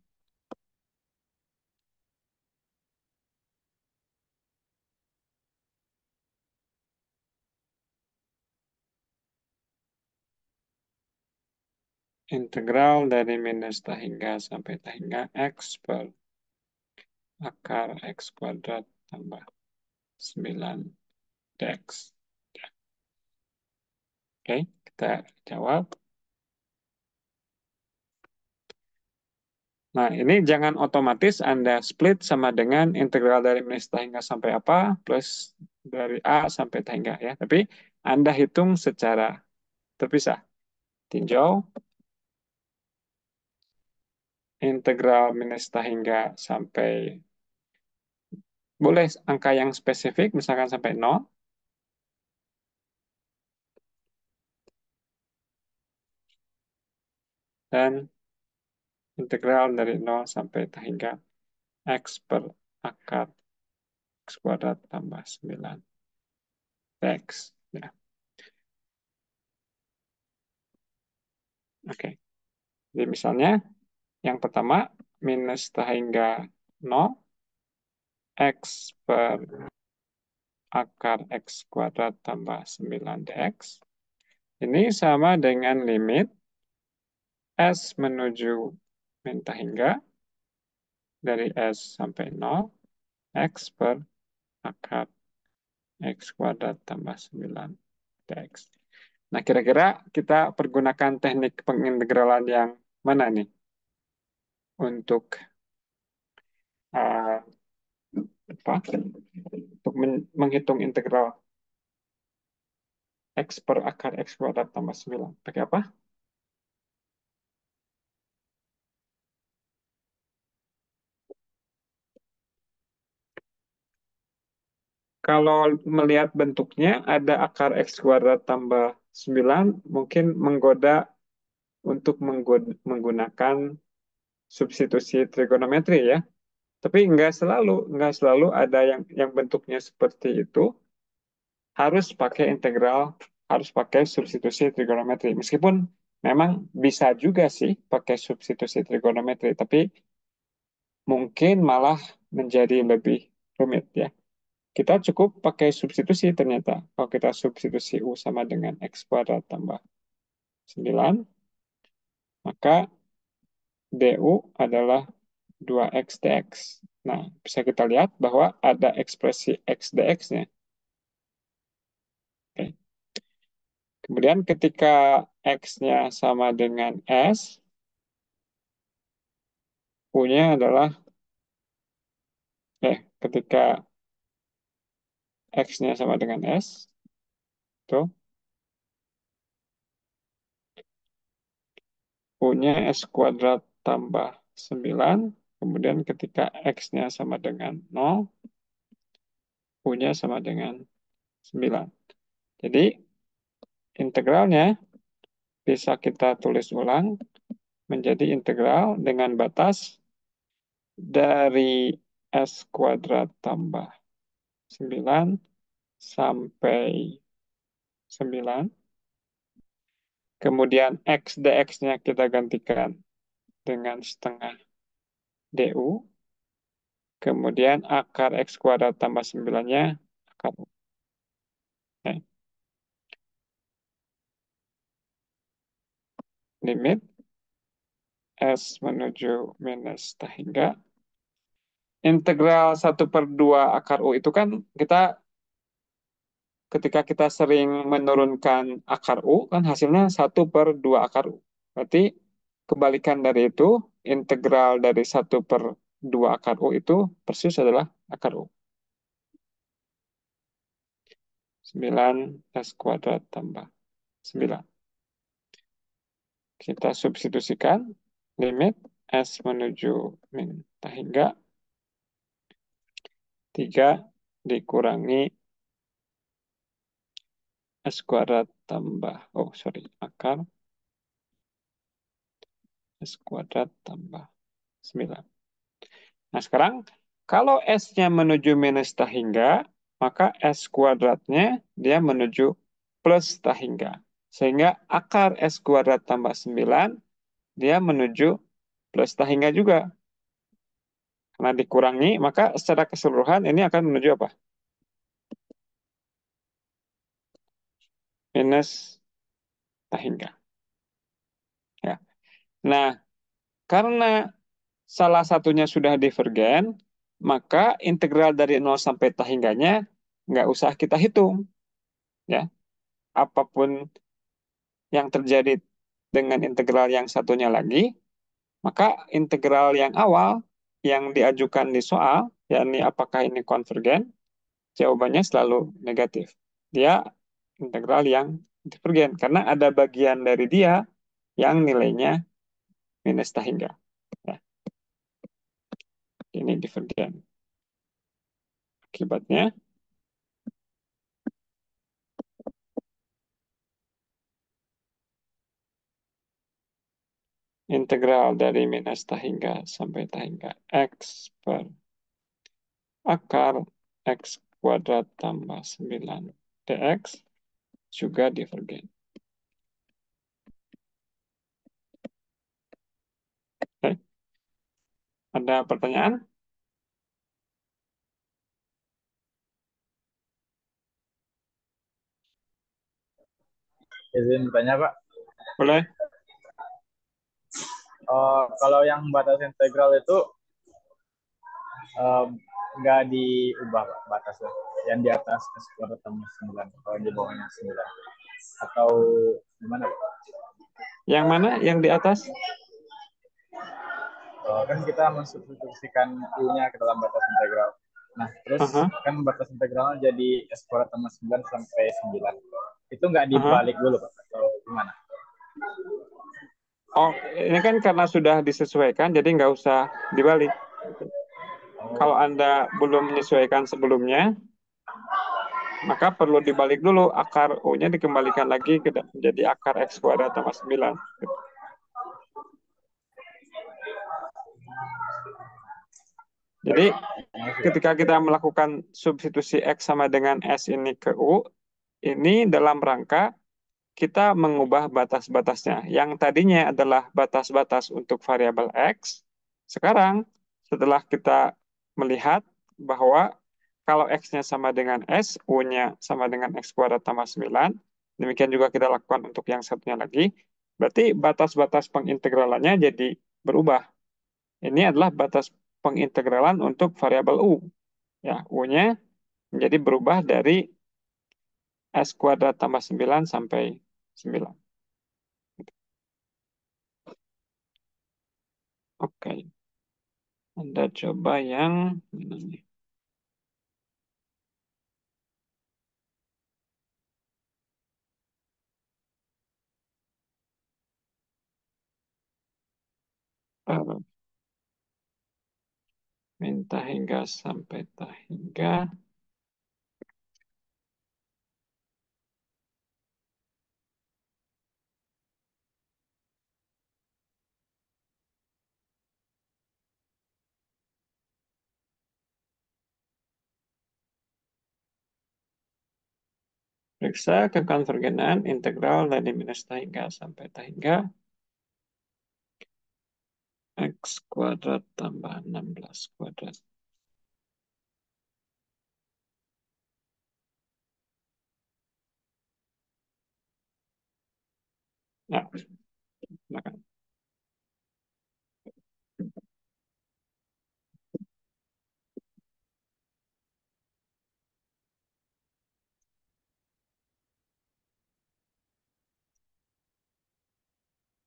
integral dari minus tahingga sampai tahingga x per akar x kuadrat tambah 9 dx. Oke, kita jawab. Nah, ini jangan otomatis Anda split sama dengan integral dari minus tahingga sampai apa plus dari A sampai tahingga ya. Tapi Anda hitung secara terpisah. Tinjau integral minus tahingga sampai boleh angka yang spesifik misalkan sampai 0. Dan integral dari 0 sampai tahingga x per akar x kuadrat tambah 9 dx. Ya. Oke. Jadi misalnya yang pertama minus tahingga 0 x per akar x kuadrat tambah 9 dx. Ini sama dengan limit s menuju min tahingga dari s sampai 0 x per akar x kuadrat tambah 9 dx. Nah, kira-kira kita pergunakan teknik pengintegralan yang mana nih untuk uh, apa? Untuk menghitung integral x per akar x kuadrat tambah 9. Pakai apa? Kalau melihat bentuknya ada akar x kuadrat tambah 9, mungkin menggoda untuk menggunakan substitusi trigonometri ya. Tapi nggak selalu ada yang bentuknya seperti itu harus pakai integral, harus pakai substitusi trigonometri. Meskipun memang bisa juga sih pakai substitusi trigonometri, tapi mungkin malah menjadi lebih rumit ya. Kita cukup pakai substitusi ternyata. Kalau kita substitusi U sama dengan X kuadrat tambah 9, maka DU adalah 2X dx. Nah, bisa kita lihat bahwa ada ekspresi X dx-nya. Oke. Kemudian ketika X-nya sama dengan S, U-nya adalah, ketika X-nya sama dengan S, tuh, U-nya S kuadrat tambah 9, kemudian ketika X-nya sama dengan 0, U-nya sama dengan 9. Jadi, integralnya bisa kita tulis ulang menjadi integral dengan batas dari S kuadrat tambah 9 sampai 9. Kemudian X dx-nya kita gantikan dengan setengah DU. Kemudian akar X kuadrat tambah 9-nya akar U. Okay. Limit S menuju minus tahingga. Integral 1/2 akar U itu kan ketika kita sering menurunkan akar U, kan hasilnya 1/2 akar U. Berarti kebalikan dari itu, integral dari 1/2 akar U itu persis adalah akar U. 9 S kuadrat tambah 9. Kita substitusikan limit S menuju min hingga 3 dikurangi S kuadrat tambah, akar S kuadrat tambah 9. Nah, sekarang kalau S-nya menuju minus hingga, maka S kuadratnya dia menuju plus hingga. Sehingga akar S kuadrat tambah 9, dia menuju plus hingga juga. Karena dikurangi, maka secara keseluruhan ini akan menuju apa? Minus hingga. Ya. Nah, karena salah satunya sudah divergen, maka integral dari 0 sampai hingganya nggak usah kita hitung. Ya. Apapun yang terjadi dengan integral yang satunya lagi, maka integral yang awal yang diajukan di soal, yakni apakah ini konvergen, jawabannya selalu negatif. Dia integral yang divergen, karena ada bagian dari dia yang nilainya minus hingga. Ya. Ini divergen. Akibatnya, integral dari minus hingga sampai hingga X per akar X kuadrat tambah 9 dx juga divergen. Oke. Ada pertanyaan? Izin bertanya, Pak. Boleh? Kalau yang batas integral itu nggak diubah, Pak, batasnya. Yang di atas S kuadrat tambah 9, kalau di bawahnya 9. Atau gimana, Pak? Yang mana? Yang di atas? Kan kita mensubstitusikan U-nya ke dalam batas integral. Nah, terus kan batas integralnya jadi S kuadrat tambah 9 sampai 9. Itu nggak dibalik dulu, Pak? Atau gimana? Oh, ini kan karena sudah disesuaikan, jadi nggak usah dibalik. Kalau Anda belum menyesuaikan sebelumnya, maka perlu dibalik dulu. Akar U-nya dikembalikan lagi ke menjadi akar X kuadrat tambah 9. Jadi, ketika kita melakukan substitusi X sama dengan S ini ke U, ini dalam rangka kita mengubah batas-batasnya. Yang tadinya adalah batas-batas untuk variabel X, sekarang setelah kita melihat bahwa kalau X-nya sama dengan S, U-nya sama dengan X kuadrat tambah 9, demikian juga kita lakukan untuk yang satunya lagi, berarti batas-batas pengintegralannya jadi berubah. Ini adalah batas pengintegralan untuk variabel U. Ya, U-nya menjadi berubah dari S kuadrat tambah 9 sampai 9. Oke. Anda coba yang mana nih? Minta hingga sampai hingga. Periksa kekonvergenan integral dari minus hingga sampai hingga X kuadrat tambah 16 kuadrat. Ya, silakan.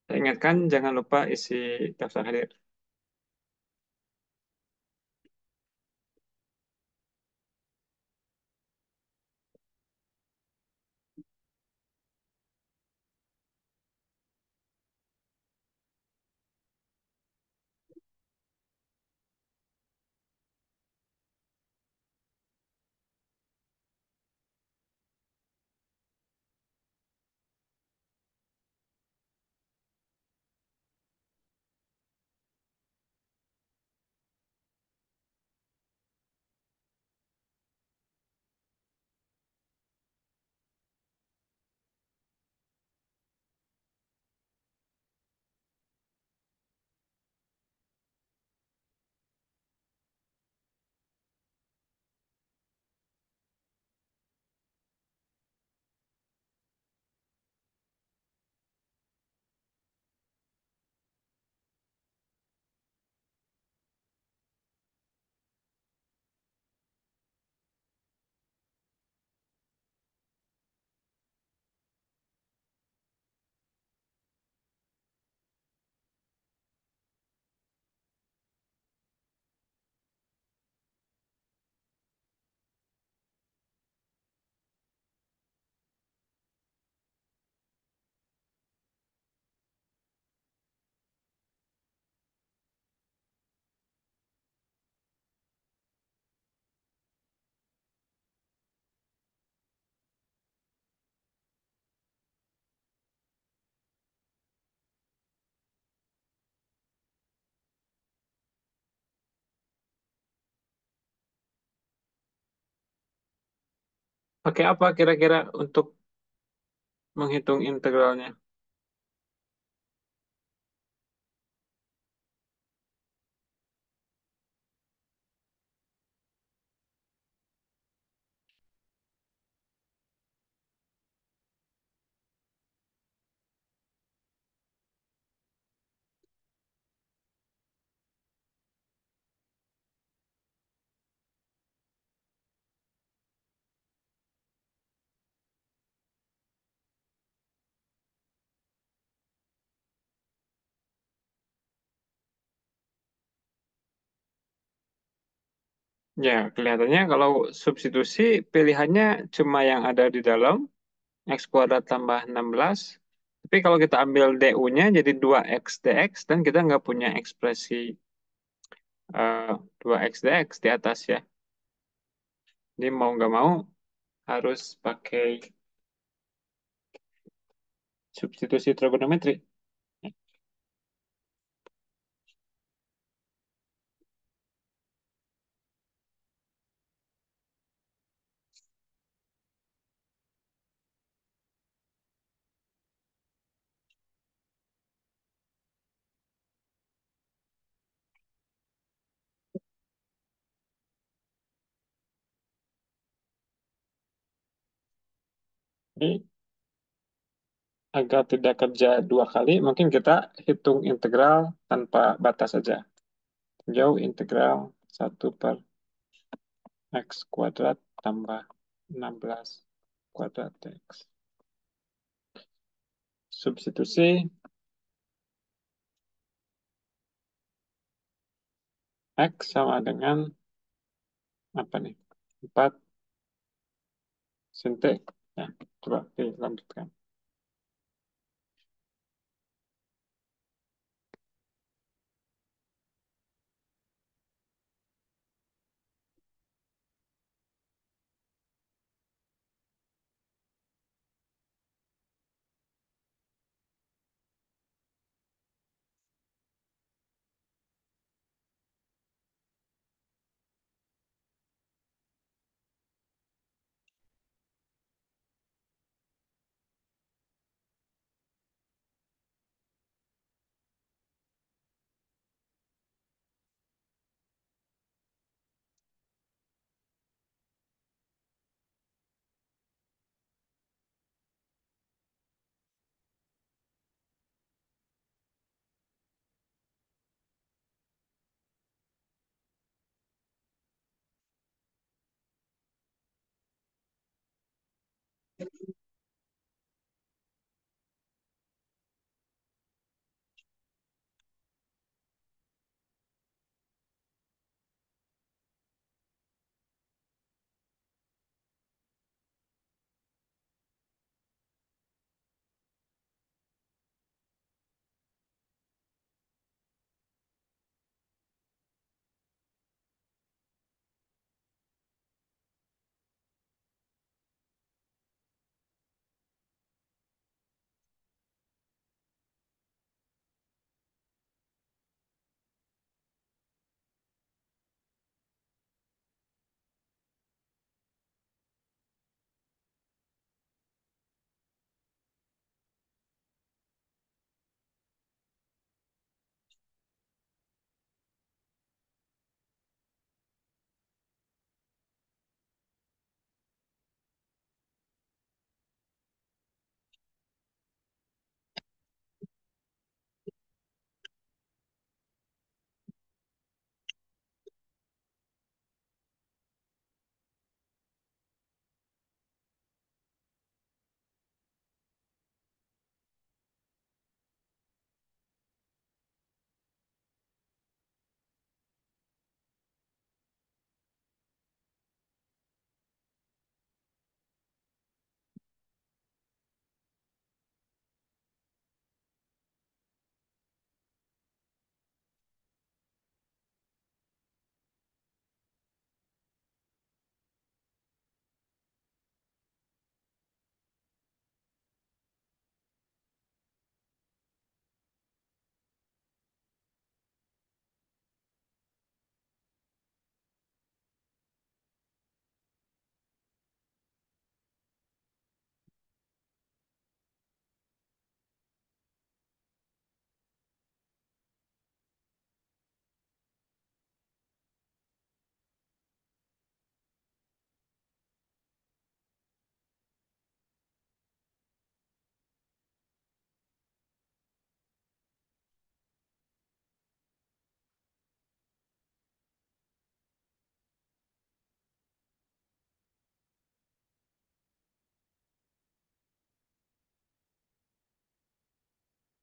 Saya ingatkan jangan lupa isi daftar hadir. Pakai apa kira-kira untuk menghitung integralnya? Ya, kelihatannya kalau substitusi pilihannya cuma yang ada di dalam, x kuadrat tambah 16. Tapi kalau kita ambil du-nya jadi 2x dx, dan kita nggak punya ekspresi 2x dx di atas ya. Jadi mau nggak mau harus pakai substitusi trigonometri. Jadi agar tidak kerja dua kali, mungkin kita hitung integral tanpa batas saja. Jauh integral 1 per x kuadrat tambah 16 kuadrat dx. Substitusi x sama dengan apa nih? 4 sin t. Ya, coba dilanjutkan.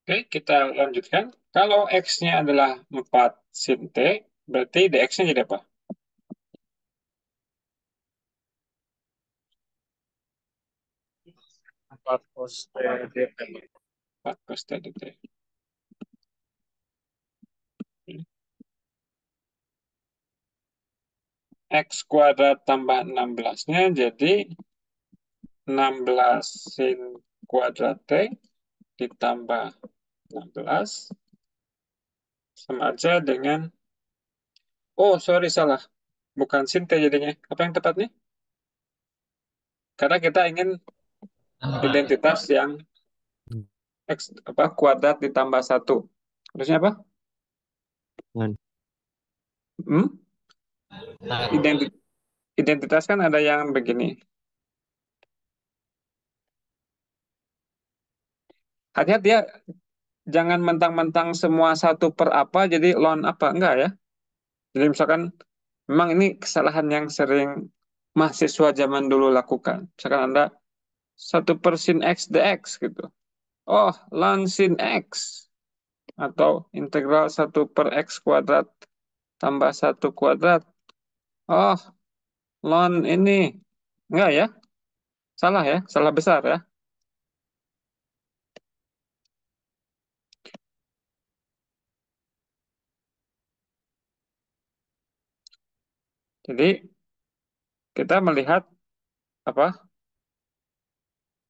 Oke, kita lanjutkan. Kalau X-nya adalah 4 sin T, berarti dx-nya jadi apa? 4 cos T dt. 4 cos T dt. X kuadrat tambah 16-nya jadi 16 sin kuadrat T ditambah 16 sama aja dengan, oh sorry salah, bukan sin T jadinya. Apa yang tepatnya? Karena kita ingin identitas yang X apa kuadrat ditambah 1. Harusnya apa? One. Hmm? Identitas kan ada yang begini. Hati-hati ya, jangan mentang-mentang semua 1/apa jadi ln apa. Enggak ya. Jadi misalkan, memang ini kesalahan yang sering mahasiswa zaman dulu lakukan. Misalkan Anda 1/sin X dx gitu. Oh, ln sin X. Atau integral 1/x kuadrat tambah 1 kuadrat. Oh, ln ini. Enggak ya. Salah ya, salah besar ya. Jadi kita melihat apa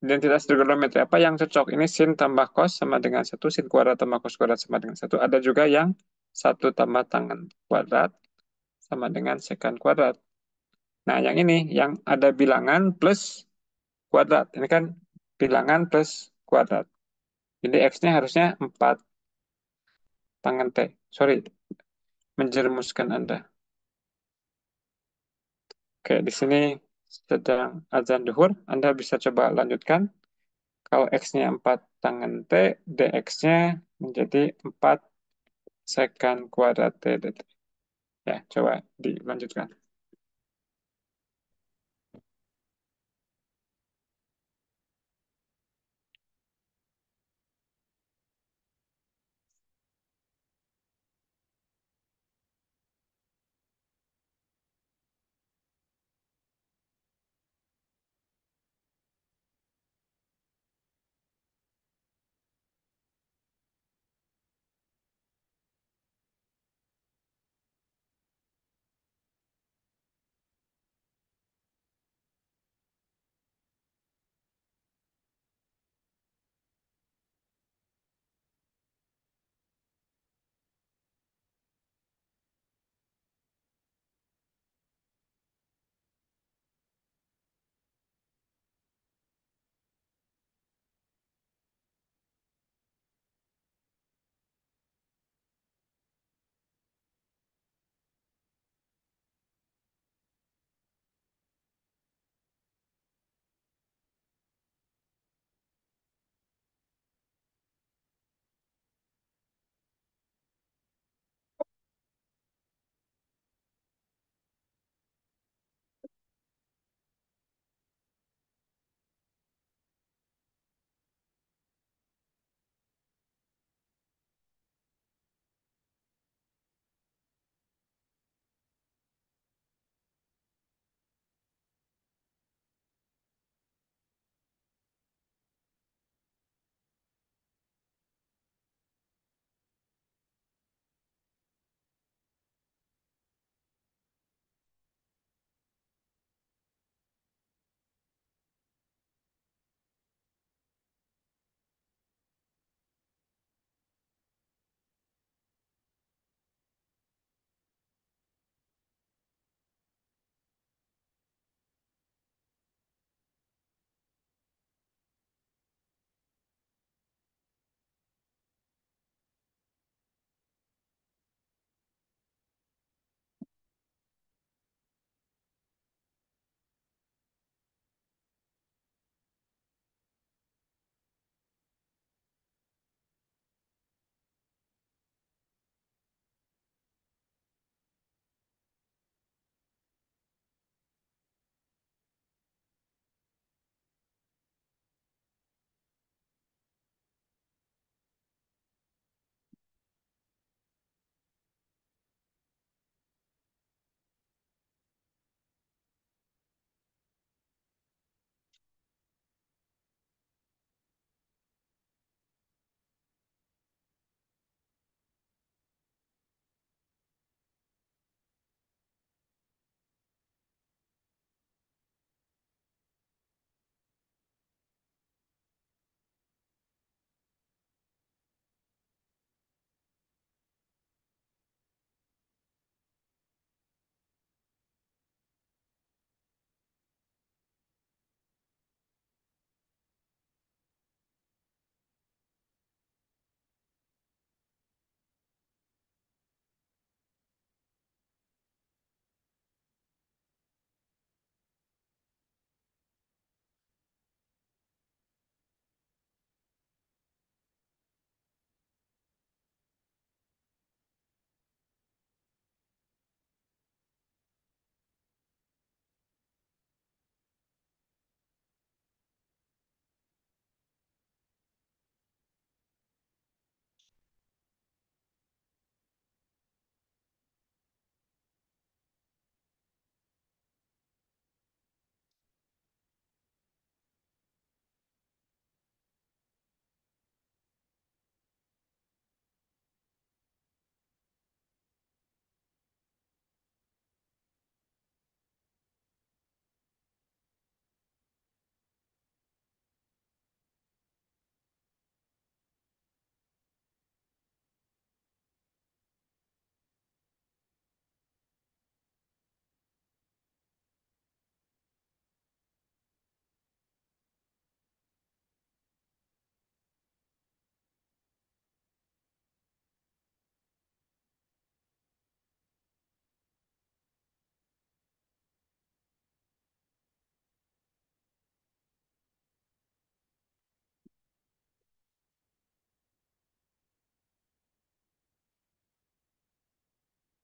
identitas trigonometri apa yang cocok. Ini sin tambah cos sama dengan 1, sin kuadrat tambah cos kuadrat sama dengan 1. Ada juga yang 1 tambah tangen kuadrat sama dengan secant kuadrat. Nah, yang ini yang ada bilangan plus kuadrat. Ini kan bilangan plus kuadrat. Jadi X-nya harusnya 4 tangen T. Sorry, menjerumuskan Anda. Oke, di sini sedang azan duhur. Anda bisa coba lanjutkan. Kalau X-nya 4 tangen T, dx-nya menjadi 4 secant kuadrat T dt. Ya, coba dilanjutkan.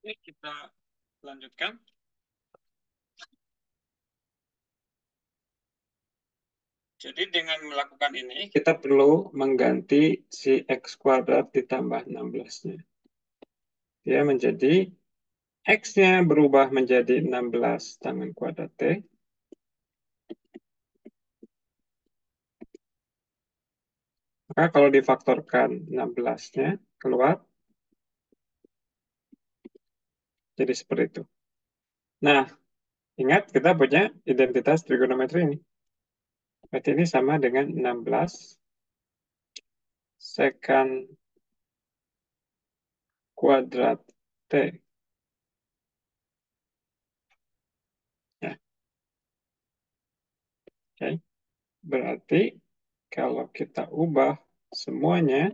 Ini kita lanjutkan. Jadi dengan melakukan ini, kita perlu mengganti si X kuadrat ditambah 16-nya. Dia menjadi X-nya berubah menjadi 16 tangan kuadrat T. Maka kalau difaktorkan 16-nya keluar, jadi seperti itu. Nah, ingat kita punya identitas trigonometri ini. Berarti ini sama dengan 16 sekant kuadrat T. Ya. Oke. Berarti kalau kita ubah semuanya,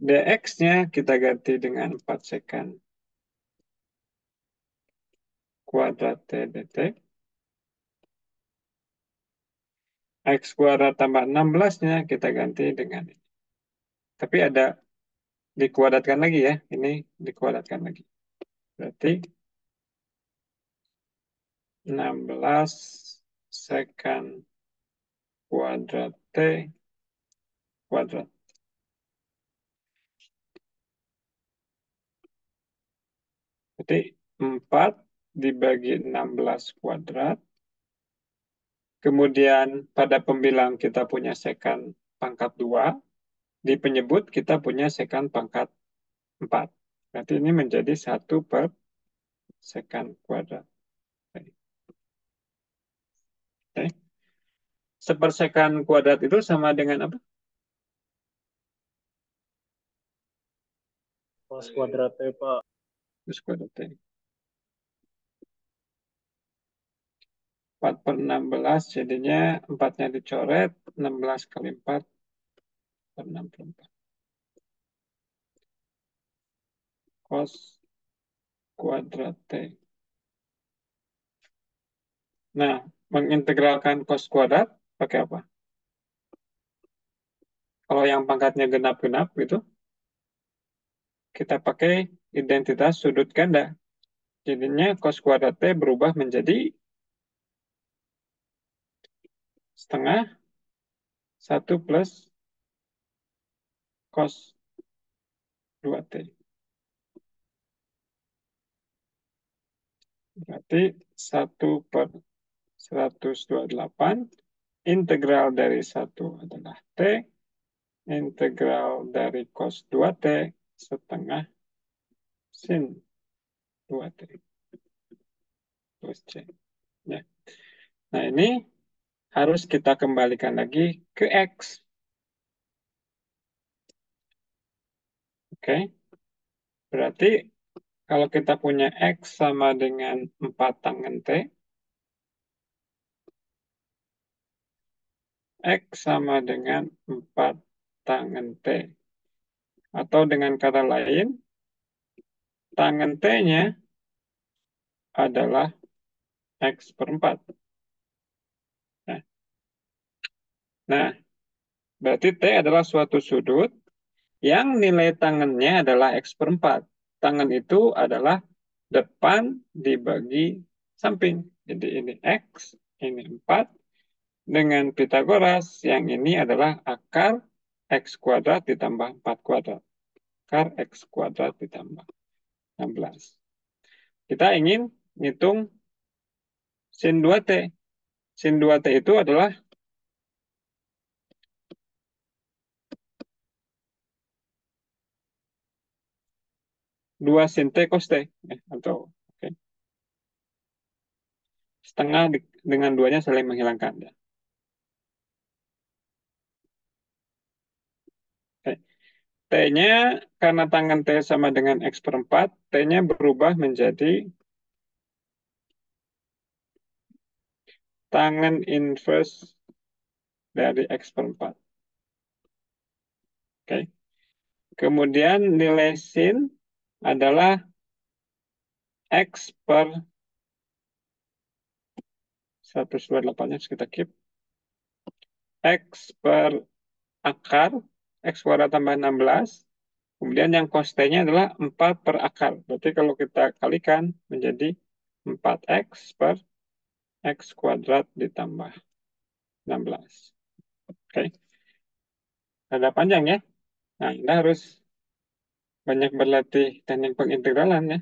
dx-nya kita ganti dengan 4 sekant kuadrat T dt. X kuadrat tambah 16-nya kita ganti dengan ini. Tapi ada dikuadratkan lagi ya. Ini dikuadratkan lagi. Berarti 16 sekant kuadrat T kuadrat. Jadi 4 dibagi 16 kuadrat. Kemudian pada pembilang kita punya sekant pangkat 2. Di penyebut kita punya sekant pangkat 4. Berarti ini menjadi 1 per sekant kuadrat. Oke. Sepersekan kuadrat itu sama dengan apa? Cos kuadrat T, Pak. Cos kuadrat T. 4 per 16 jadinya 4-nya dicoret, 16 kali 4 per 64. Cos kuadrat T. Nah, mengintegralkan cos kuadrat pakai apa? Kalau yang pangkatnya genap-genap gitu, kita pakai identitas sudut ganda. Jadinya cos kuadrat T berubah menjadi setengah 1 plus cos 2T. Berarti 1 per 128. Integral dari 1 adalah T. Integral dari cos 2T setengah sin 2T. Plus C. Ya. Nah, ini harus kita kembalikan lagi ke X. Oke. Berarti kalau kita punya X sama dengan 4 tangen T, X sama dengan 4 tangen T. Atau dengan kata lain, tangen T-nya adalah X per 4. Nah, berarti T adalah suatu sudut yang nilai tangannya adalah X per 4. Tangan itu adalah depan dibagi samping. Jadi ini X, ini 4. Dengan Pitagoras, yang ini adalah akar X kuadrat ditambah 4 kuadrat. Akar X kuadrat ditambah 16. Kita ingin ngitung sin 2T. Sin 2T itu adalah dua sin T cos T. Atau okay. Setengah dengan duanya saling menghilangkan. Ya. Okay. T-nya karena tangan T sama dengan X per 4, T-nya berubah menjadi tangan inverse dari X per 4. Oke. Kemudian nilai sin adalah X per 128-nya kita keep. X per akar X kuadrat tambah 16. Kemudian yang konstannya adalah 4 per akar. Berarti kalau kita kalikan menjadi 4X per X kuadrat ditambah 16. Oke. Ada panjang ya. Nah, Anda harus banyak berlatih teknik pengintegralan ya.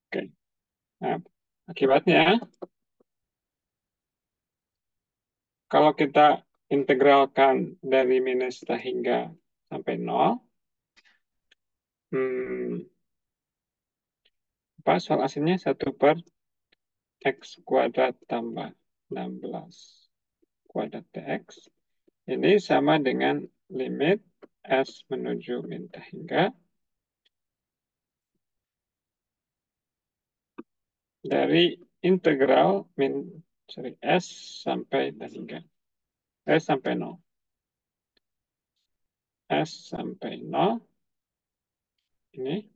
Oke. Nah, akibatnya kalau kita integralkan dari minus hingga sampai 0, soal hasilnya 1 per X kuadrat tambah 16 kuadrat dx. Ini sama dengan limit S menuju min hingga dari integral S sampai hingga. S sampai 0. S sampai 0. Ini.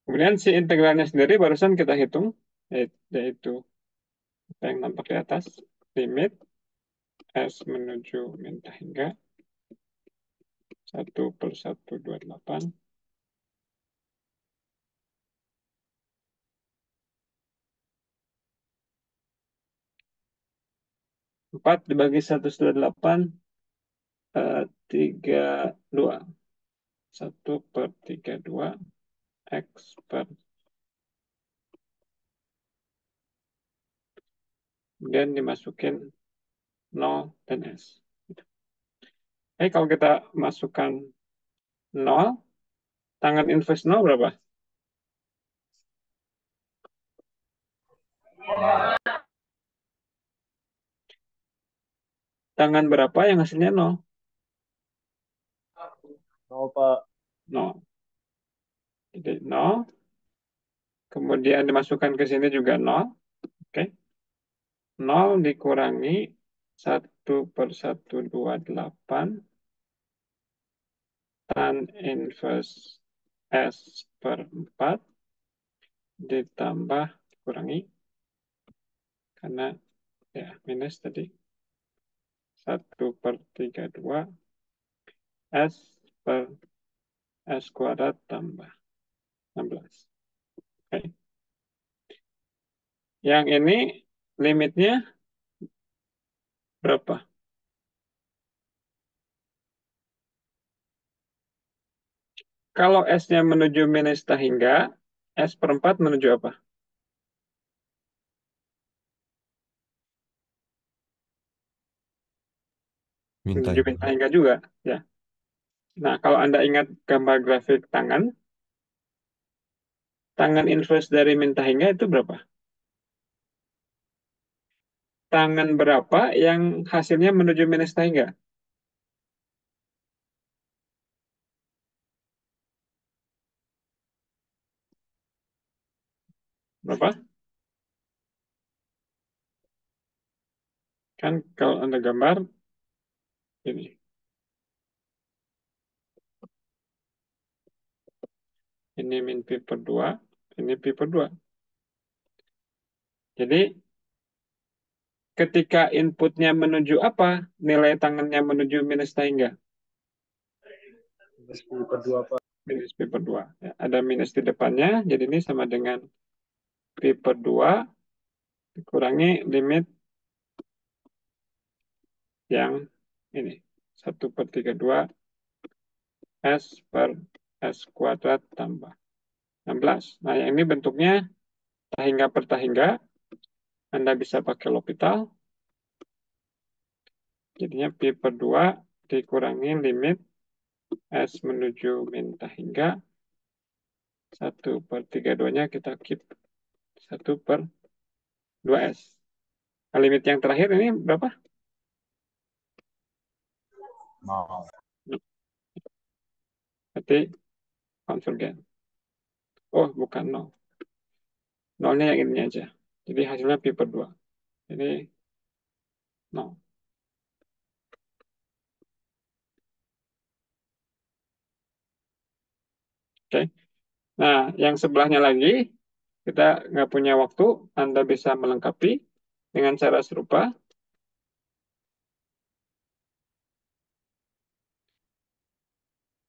Kemudian si integralnya sendiri barusan kita hitung, yaitu yang nampak di atas, limit S menuju min hingga 1 per 128. 4 dibagi 128, 32. 1 per 32, X per. Kemudian dimasukin 0 dan S. Kalau kita masukkan 0, tangan inverse 0 berapa? Tangan berapa yang hasilnya 0? 0, Pak. 0. Jadi 0. Kemudian dimasukkan ke sini juga 0. Oke. 0 dikurangi 1 per 128 tan inverse S per 4 ditambah dikurangi karena ya minus tadi 1 per 32 S per S kuadrat tambah 16. Oke. Yang ini limitnya berapa? Kalau S-nya menuju minus hingga, S per 4 menuju apa? Menuju min hingga juga. Ya. Nah, kalau Anda ingat gambar grafik tangan inverse dari min hingga itu berapa? Tangan berapa yang hasilnya menuju minus hingga? Berapa? Kan kalau Anda gambar, ini. Ini min pi per 2, ini pi per 2. Jadi, ketika inputnya menuju apa, nilai tangannya menuju minus hingga? Minus pi per 2, Pak. Minus pi per 2. Ya, ada minus di depannya, jadi ini sama dengan pi per 2 dikurangi limit yang ini. 1 per 32 S per S kuadrat tambah 16. Nah, yang ini bentuknya tahingga per tahingga. Anda bisa pakai L'Hopital. Jadinya pi per 2 dikurangi limit S menuju min tahingga. 1 per 32-nya kita keep 1 per 2S. Nah, limit yang terakhir ini berapa? 0. Berarti konvergen. Oh, bukan 0. 0-nya yang ini aja. Jadi hasilnya pi per 2. Ini 0. Oke. Nah, yang sebelahnya lagi, kita nggak punya waktu, Anda bisa melengkapi dengan cara serupa.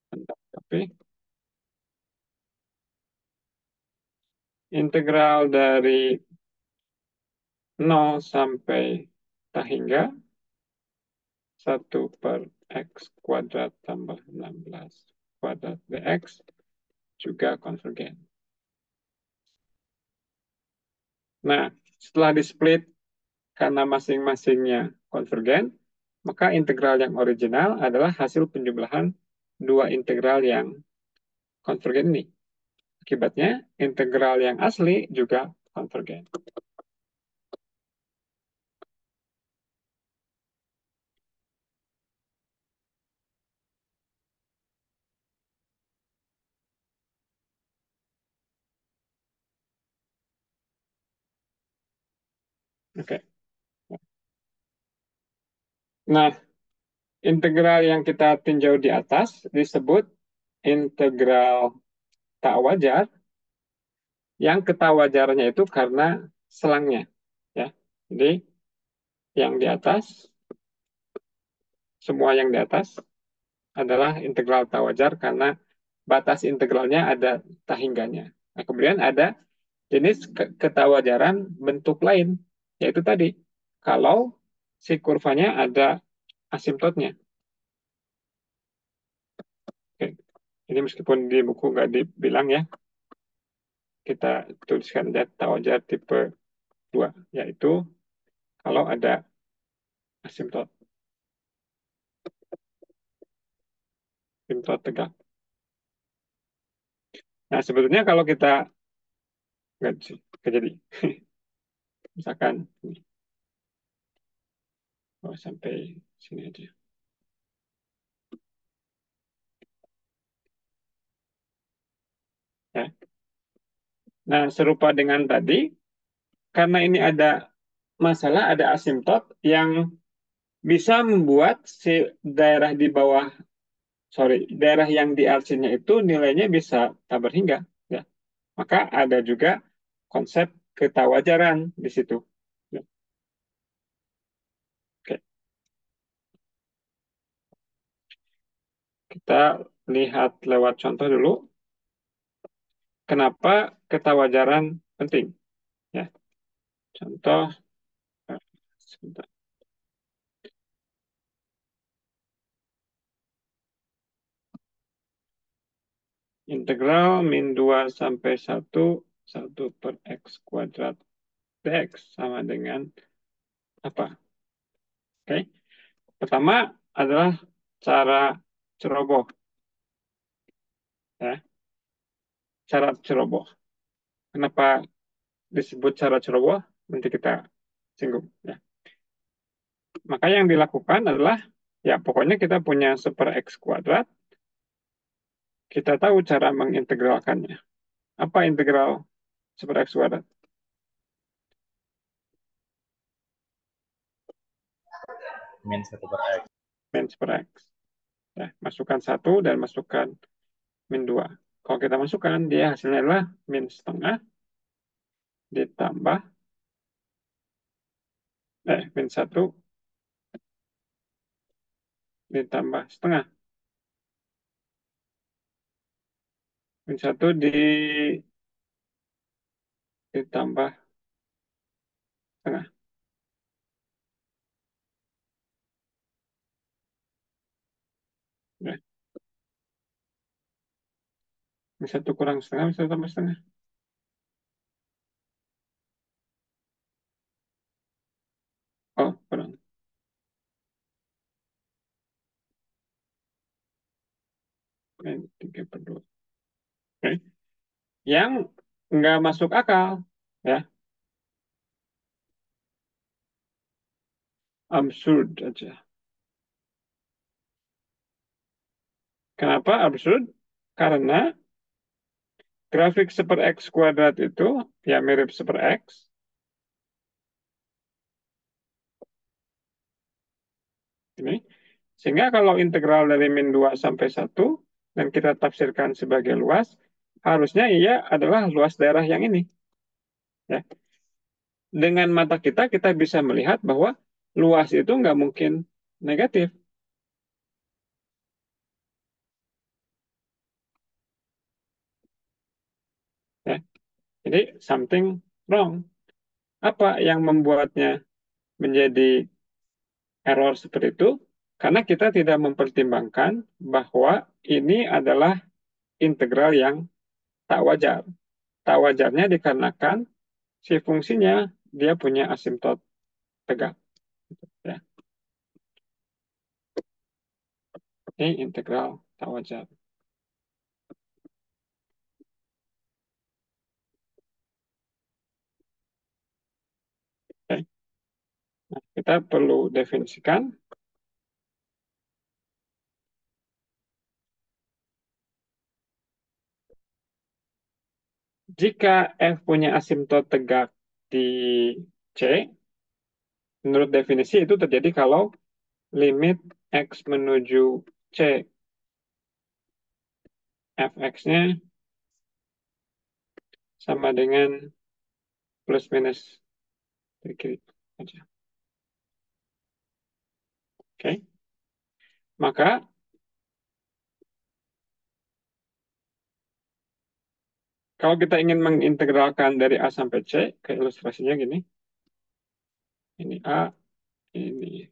Anda lengkapi. Integral dari 0 sampai tak hingga 1 per X kuadrat tambah 16 kuadrat dx juga konvergen. Nah, setelah di-split karena masing-masingnya konvergen, maka integral yang original adalah hasil penjumlahan dua integral yang konvergen ini. Akibatnya, integral yang asli juga konvergen. Oke. Nah, integral yang kita tinjau di atas disebut integral tak wajar, yang ketawajarannya itu karena selangnya. Ya. Jadi, yang di atas, semua yang di atas adalah integral tak wajar karena batas integralnya ada tak hingganya. Nah, kemudian ada jenis ketawajaran bentuk lain, yaitu tadi, kalau si kurvanya ada asimptotnya. Oke. Ini meskipun di buku nggak dibilang ya, kita tuliskan aja tak wajar tipe 2, yaitu kalau ada asimptot tegak. Nah, sebetulnya kalau kita nggak jadi, misalkan sampai sini aja. Ya. Nah, serupa dengan tadi, karena ini ada masalah, ada asimptot yang bisa membuat si daerah di bawah, daerah yang di RC-nya itu nilainya bisa tak berhingga. Ya. Maka ada juga konsep ketawajaran di situ. Ya. Oke. Kita lihat lewat contoh dulu. Kenapa ketawajaran penting? Ya. Contoh, sebentar. Integral min 2 sampai 1 per X kuadrat dx sama dengan apa? Oke. Pertama adalah cara ceroboh. Ya. Cara ceroboh. Kenapa disebut cara ceroboh? Nanti kita singgung. Ya. Maka yang dilakukan adalah, ya pokoknya kita punya super X kuadrat, kita tahu cara mengintegralkannya. Apa integral super X kuadrat? Min 1 per X. Min super X. Ya, masukkan 1 dan masukkan min 2. Kalau kita masukkan, dia hasilnya adalah min setengah ditambah min 1 ditambah setengah. Min 1 ditambah setengah. Ya. Min 1 kurang setengah, min 1 tambah setengah. Oh, kurang. Min 3 per 2. Oke. Yang nggak masuk akal, ya. Absurd aja. Kenapa absurd? Karena grafik super X kuadrat itu ya mirip super X. Ini. Sehingga kalau integral dari min 2 sampai 1 dan kita tafsirkan sebagai luas, harusnya ia adalah luas daerah yang ini. Ya. Dengan mata kita bisa melihat bahwa luas itu nggak mungkin negatif. Ya. Jadi something wrong. Apa yang membuatnya menjadi error seperti itu? Karena kita tidak mempertimbangkan bahwa ini adalah integral yang tak wajar. Tak wajarnya dikarenakan si fungsinya dia punya asimtot tegak. Ya. Ini integral tak wajar. Oke. Nah, kita perlu definisikan jika f punya asimtot tegak di C, menurut definisi itu terjadi kalau limit x menuju C fx-nya sama dengan plus minus dari kiri aja. Oke. Maka kalau kita ingin mengintegralkan dari A sampai C, ke ilustrasinya gini. Ini A, ini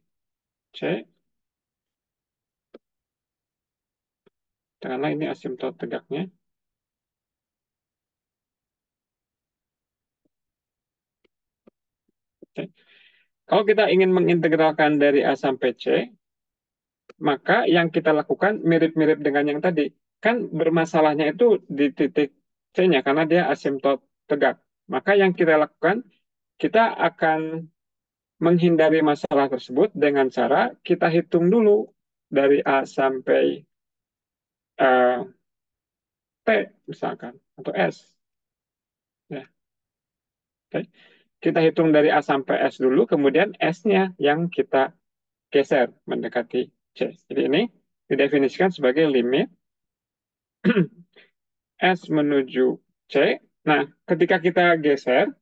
C. Karena ini asimtot tegaknya. Oke. Kalau kita ingin mengintegralkan dari A sampai C, maka yang kita lakukan mirip-mirip dengan yang tadi. Kan bermasalahnya itu di titik C-nya, karena dia asimtot tegak. Maka yang kita lakukan, kita akan menghindari masalah tersebut dengan cara kita hitung dulu dari A sampai T, misalkan, atau S. Ya. Oke. Kita hitung dari A sampai S dulu, kemudian S-nya yang kita geser mendekati C. Jadi ini didefinisikan sebagai limit S menuju C. Nah, ketika kita geser,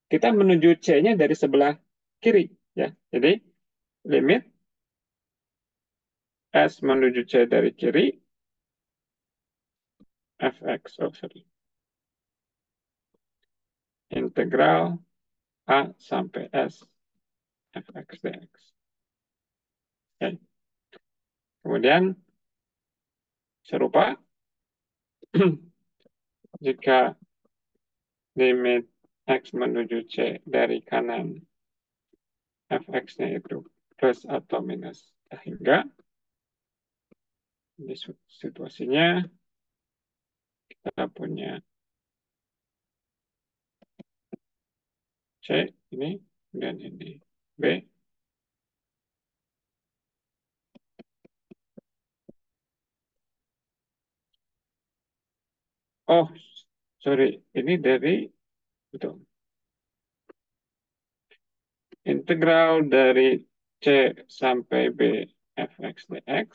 kita menuju C-nya dari sebelah kiri. Ya. Jadi limit S menuju C dari kiri, fx, integral A sampai S fx dx. Oke. Kemudian serupa, jika limit X menuju C dari kanan fx-nya itu plus atau minus hingga, di situasinya kita punya C ini dan ini B. Oh, sorry, ini dari betul. Integral dari C sampai B fx dx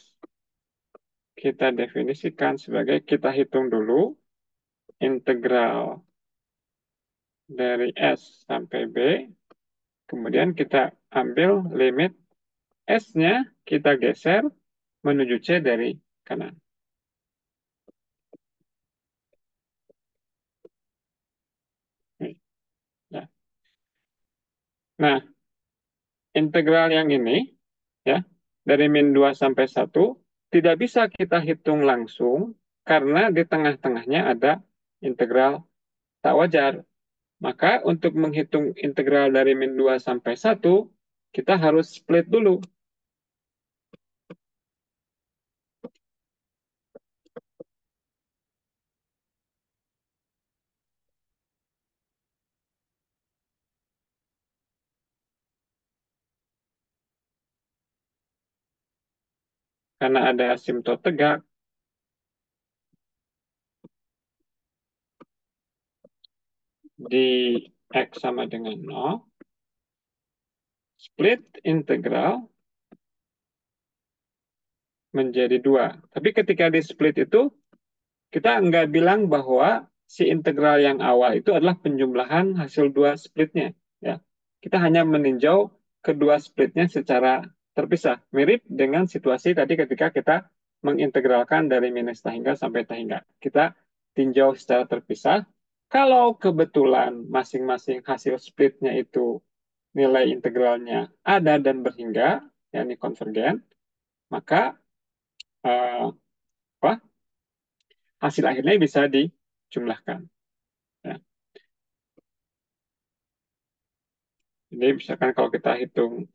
kita definisikan sebagai, kita hitung dulu integral dari S sampai B, kemudian kita ambil limit S-nya, kita geser menuju C dari kanan. Ya. Nah, integral yang ini, ya, dari min 2 sampai 1, tidak bisa kita hitung langsung, karena di tengah-tengahnya ada integral tak wajar. Maka untuk menghitung integral dari min 2 sampai 1, kita harus split dulu. Karena ada asimtot tegak, di X sama dengan 0, split integral menjadi 2. Tapi ketika di split itu, kita nggak bilang bahwa si integral yang awal itu adalah penjumlahan hasil dua splitnya. Ya. Kita hanya meninjau kedua splitnya secara terpisah. Mirip dengan situasi tadi ketika kita mengintegralkan dari minus tahingga sampai tahingga. Kita tinjau secara terpisah. Kalau kebetulan masing-masing hasil splitnya itu nilai integralnya ada dan berhingga, yakni konvergen, maka eh, apa, hasil akhirnya bisa dijumlahkan. Ya. Jadi misalkan kalau kita hitung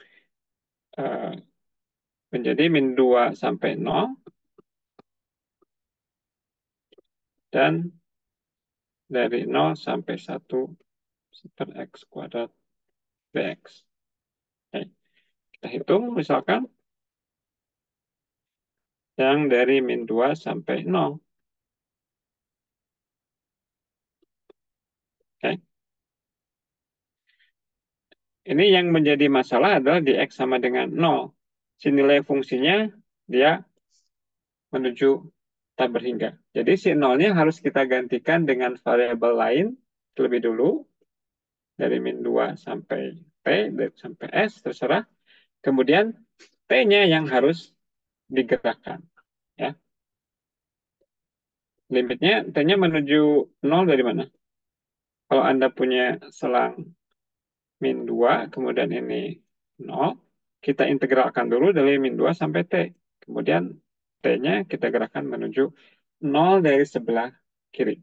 menjadi min 2 sampai 0, dan dari 0 sampai 1 per x kuadrat dx. Oke. Kita hitung misalkan yang dari min 2 sampai 0. Oke. Ini yang menjadi masalah adalah di x sama dengan 0. Si nilai fungsinya dia menuju tak berhingga. Jadi si 0-nya harus kita gantikan dengan variabel lain terlebih dulu. Dari min 2 sampai t, sampai s, terserah. Kemudian t-nya yang harus digerakkan. Ya. Limitnya, t-nya menuju 0 dari mana? Kalau Anda punya selang min 2, kemudian ini 0, kita integralkan dulu dari min 2 sampai t. Kemudian t-nya kita gerakkan menuju 0 dari sebelah kiri.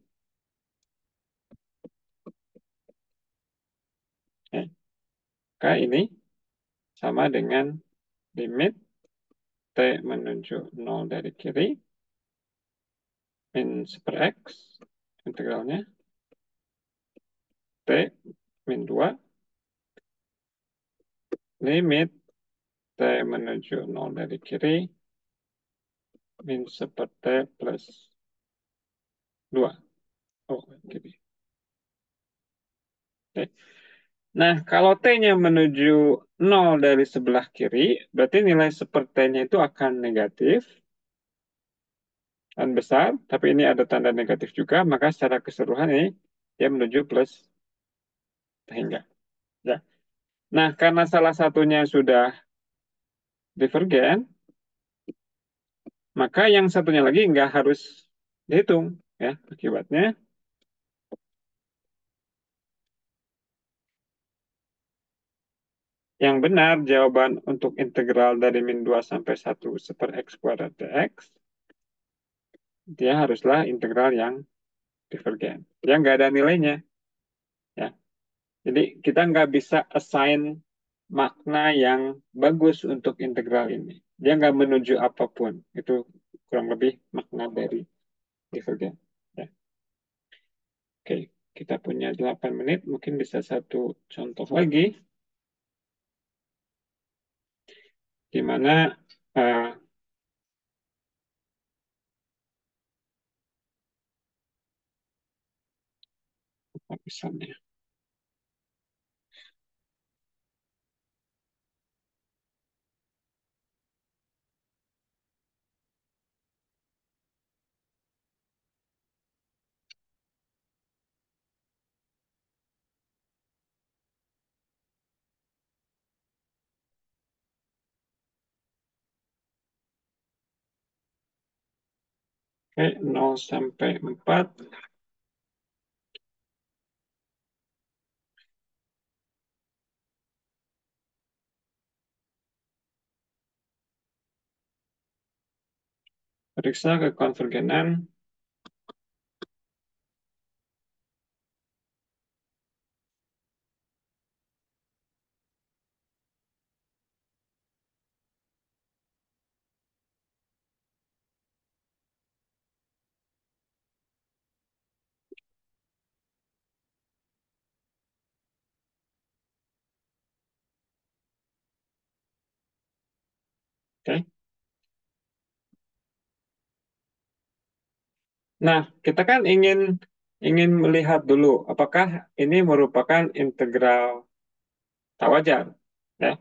Oke. Maka ini sama dengan limit t menuju 0 dari kiri, min 1 x, integralnya, t min 2, limit t menuju 0 dari kiri, min 1 t plus 2. Oh, kiri. Oke. Nah, kalau t-nya menuju 0 dari sebelah kiri, berarti nilai 1 t-nya itu akan negatif dan besar, tapi ini ada tanda negatif juga, maka secara keseluruhan ini dia menuju plus hingga. Ya. Nah, karena salah satunya sudah divergen, maka yang satunya lagi nggak harus dihitung. Ya, akibatnya yang benar jawaban untuk integral dari min 2 sampai 1 per x kuadrat dx, dia haruslah integral yang divergen. Dia nggak ada nilainya. Ya. Jadi kita nggak bisa assign makna yang bagus untuk integral ini. Dia nggak menuju apapun. Itu kurang lebih makna dari divergen. Ya. Oke, kita punya 8 menit. Mungkin bisa satu contoh lagi. Di mana apa misalnya? Oke, 0 sampai 4. Periksa kekonvergenan. Oke. Nah, kita kan ingin melihat dulu apakah ini merupakan integral tak wajar. Ya.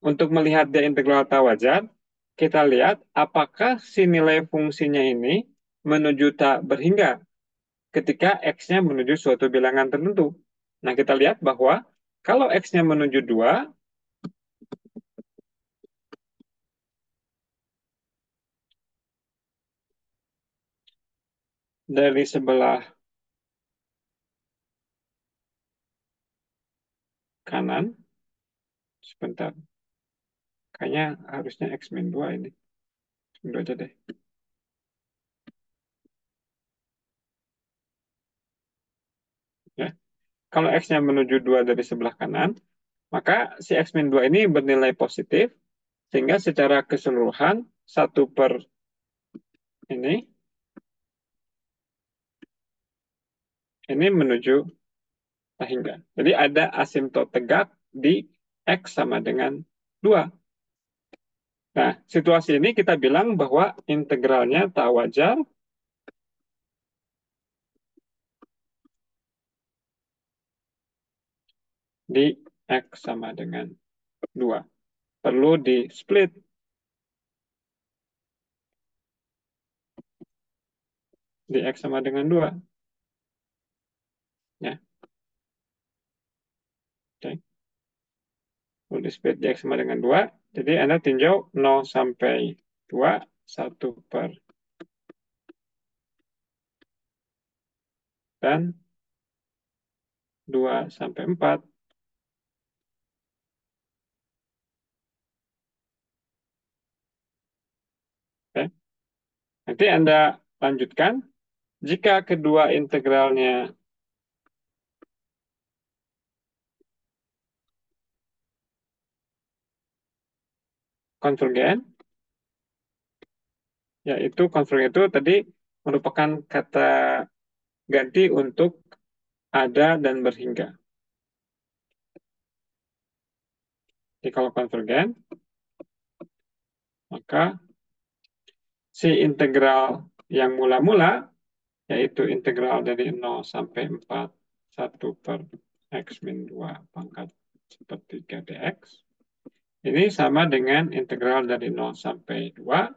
Untuk melihat dia integral tak wajar, kita lihat apakah si nilai fungsinya ini menuju tak berhingga. ketika X-nya menuju suatu bilangan tertentu. Nah, kita lihat bahwa kalau X-nya menuju 2, dari sebelah kanan, sebentar, kayaknya harusnya X min 2 ini. X min 2 aja deh. Ya. Kalau X-nya menuju 2 dari sebelah kanan, maka si X min 2 ini bernilai positif, sehingga secara keseluruhan 1 per ini menuju hingga. Jadi ada asimtot tegak di X sama dengan 2. Nah, situasi ini kita bilang bahwa integralnya tak wajar di X sama dengan 2. Perlu di split. Di X sama dengan 2. Ya. Oke. Perlu di split di X sama dengan 2. Jadi Anda tinjau 0 sampai 2, 1 per dan 2 sampai 4. Oke. Nanti Anda lanjutkan. Jika kedua integralnya konvergen, yaitu konvergen itu tadi merupakan kata ganti untuk ada dan berhingga. Jadi kalau konvergen, maka si integral yang mula-mula, yaitu integral dari 0 sampai 4, 1 per X min 2 pangkat sepertiga dx, ini sama dengan integral dari 0 sampai 2,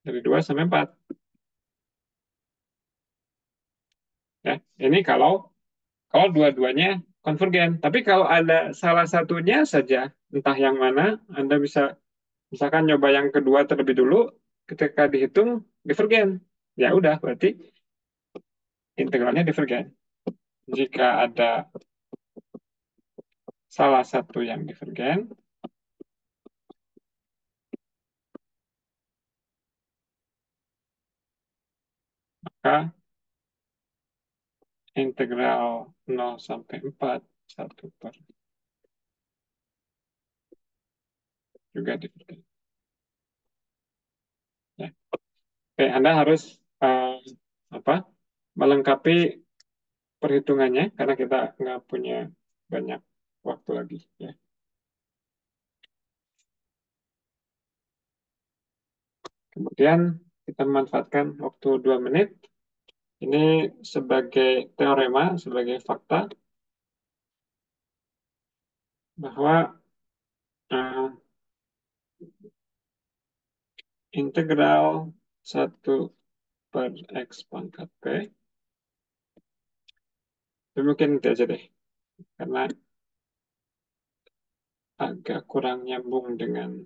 dari 2 sampai 4. Ya, ini kalau dua-duanya konvergen. Tapi kalau ada salah satunya saja, entah yang mana, Anda bisa misalkan nyoba yang kedua terlebih dulu, ketika dihitung divergen. Ya udah, berarti integralnya divergen. Jika ada salah satu yang divergen, maka integral 0 sampai 4, 1 per juga divergen. Ya. Oke, Anda harus melengkapi perhitungannya karena kita nggak punya banyak waktu lagi. Ya. Kemudian kita memanfaatkan waktu 2 menit. Ini sebagai teorema, sebagai fakta bahwa integral 1 per X pangkat P, itu mungkin itu aja deh, karena agak kurang nyambung dengan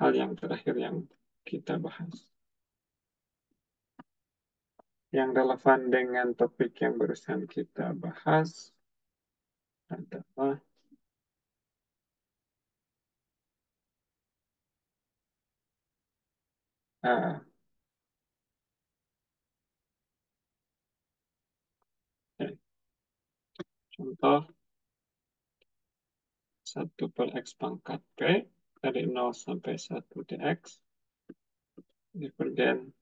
hal yang terakhir yang kita bahas. Yang relevan dengan topik yang barusan kita bahas adalah contoh 1 per X pangkat P dari 0 sampai 1 dx divergen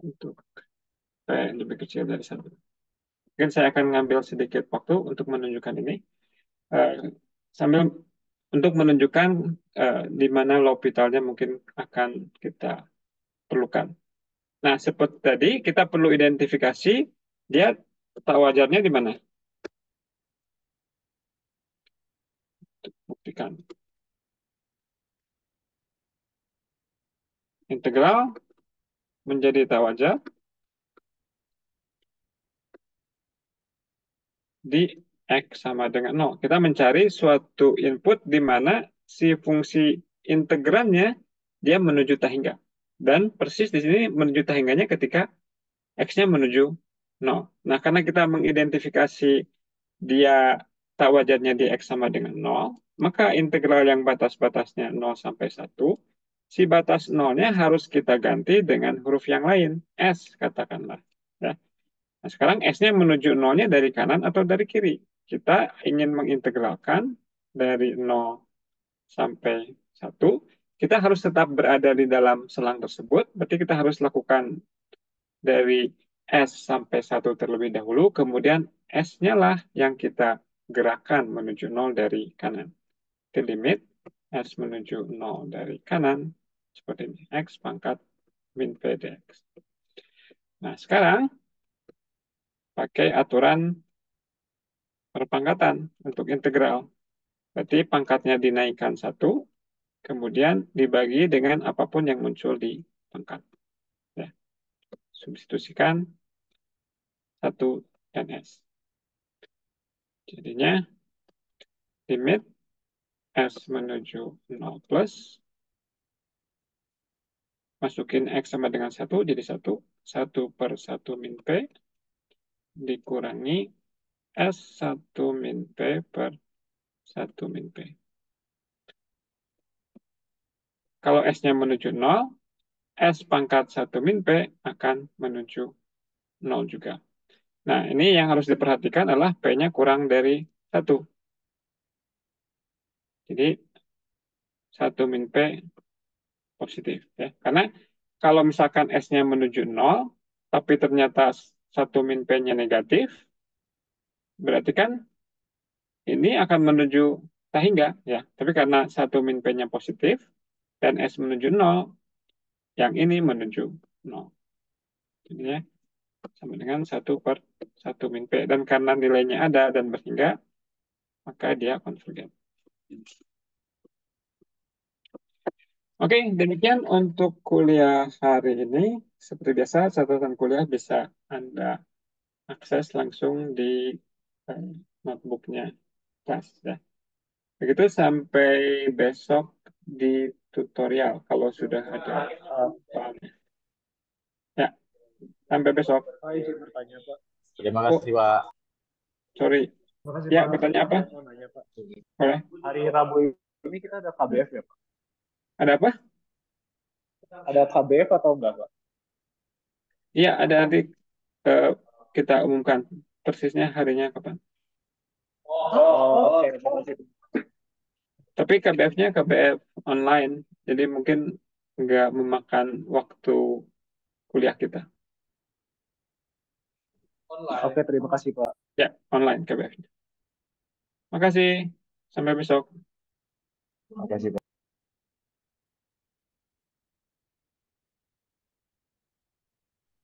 untuk P yang lebih kecil dari 1. Mungkin saya akan ngambil sedikit waktu untuk menunjukkan ini. Sambil untuk menunjukkan di mana L'Hopitalnya mungkin akan kita perlukan. Nah, seperti tadi, kita perlu identifikasi dia tak wajarnya di mana. Buktikan. Integral menjadi tak wajar di X sama dengan 0. Kita mencari suatu input di mana si fungsi integrannya dia menuju tak hingga. Dan persis di sini menuju tak hingganya ketika X-nya menuju 0. Nah, karena kita mengidentifikasi dia tak wajarnya di X sama dengan 0, maka integral yang batas-batasnya 0 sampai 1, si batas 0-nya harus kita ganti dengan huruf yang lain, S katakanlah. Ya. Nah, sekarang S-nya menuju 0-nya dari kanan atau dari kiri. Kita ingin mengintegralkan dari 0 sampai 1, kita harus tetap berada di dalam selang tersebut, berarti kita harus lakukan dari S sampai 1 terlebih dahulu, kemudian S-nya lah yang kita gerakkan menuju 0 dari kanan. Di limit S menuju 0 dari kanan, seperti ini, X pangkat min P dx. Nah, sekarang pakai aturan perpangkatan untuk integral. Berarti pangkatnya dinaikkan 1, kemudian dibagi dengan apapun yang muncul di pangkat. Ya. Substitusikan 1 dan S. Jadinya limit S menuju 0 plus, masukin X sama dengan 1, jadi 1. 1 per 1 min P, dikurangi S1 min P per 1 min P. Kalau S-nya menuju 0, S pangkat 1 min P akan menuju 0 juga. Nah, ini yang harus diperhatikan adalah P-nya kurang dari 1. Jadi, 1 min P positif. Ya. Karena kalau misalkan S-nya menuju 0, tapi ternyata 1 min P-nya negatif, berarti kan ini akan menuju tak hingga. Ya. Tapi karena 1 min P-nya positif, dan S menuju 0, yang ini menuju 0. Jadi ya, sama dengan 1 per 1 min P. Dan karena nilainya ada dan berhingga, maka dia konvergen. Oke, demikian untuk kuliah hari ini. Seperti biasa, catatan kuliah bisa Anda akses langsung di notebooknya kelas. Ya. Begitu sampai besok di tutorial, kalau sudah ada soalnya. Ya, sampai besok. Terima Oh, kasih, Pak. sorry. Terima kasih, Ya, Pak. bertanya apa? Mau nanya, Pak. Boleh. Hari Rabu ini kita ada KBF ya, Pak? Ada apa? Ada KBF atau enggak, Pak? Iya, ada nanti kita umumkan persisnya harinya kapan. Oh, oke. Terima kasih. Tapi KBF-nya KBF online, jadi mungkin nggak memakan waktu kuliah kita. Oke, terima kasih, Pak. Ya, online KBF-nya. Makasih. Sampai besok. Terima kasih, Pak.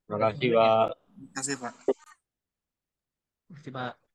Terima kasih, Pak. Terima kasih, Pak. Terima kasih, Pak.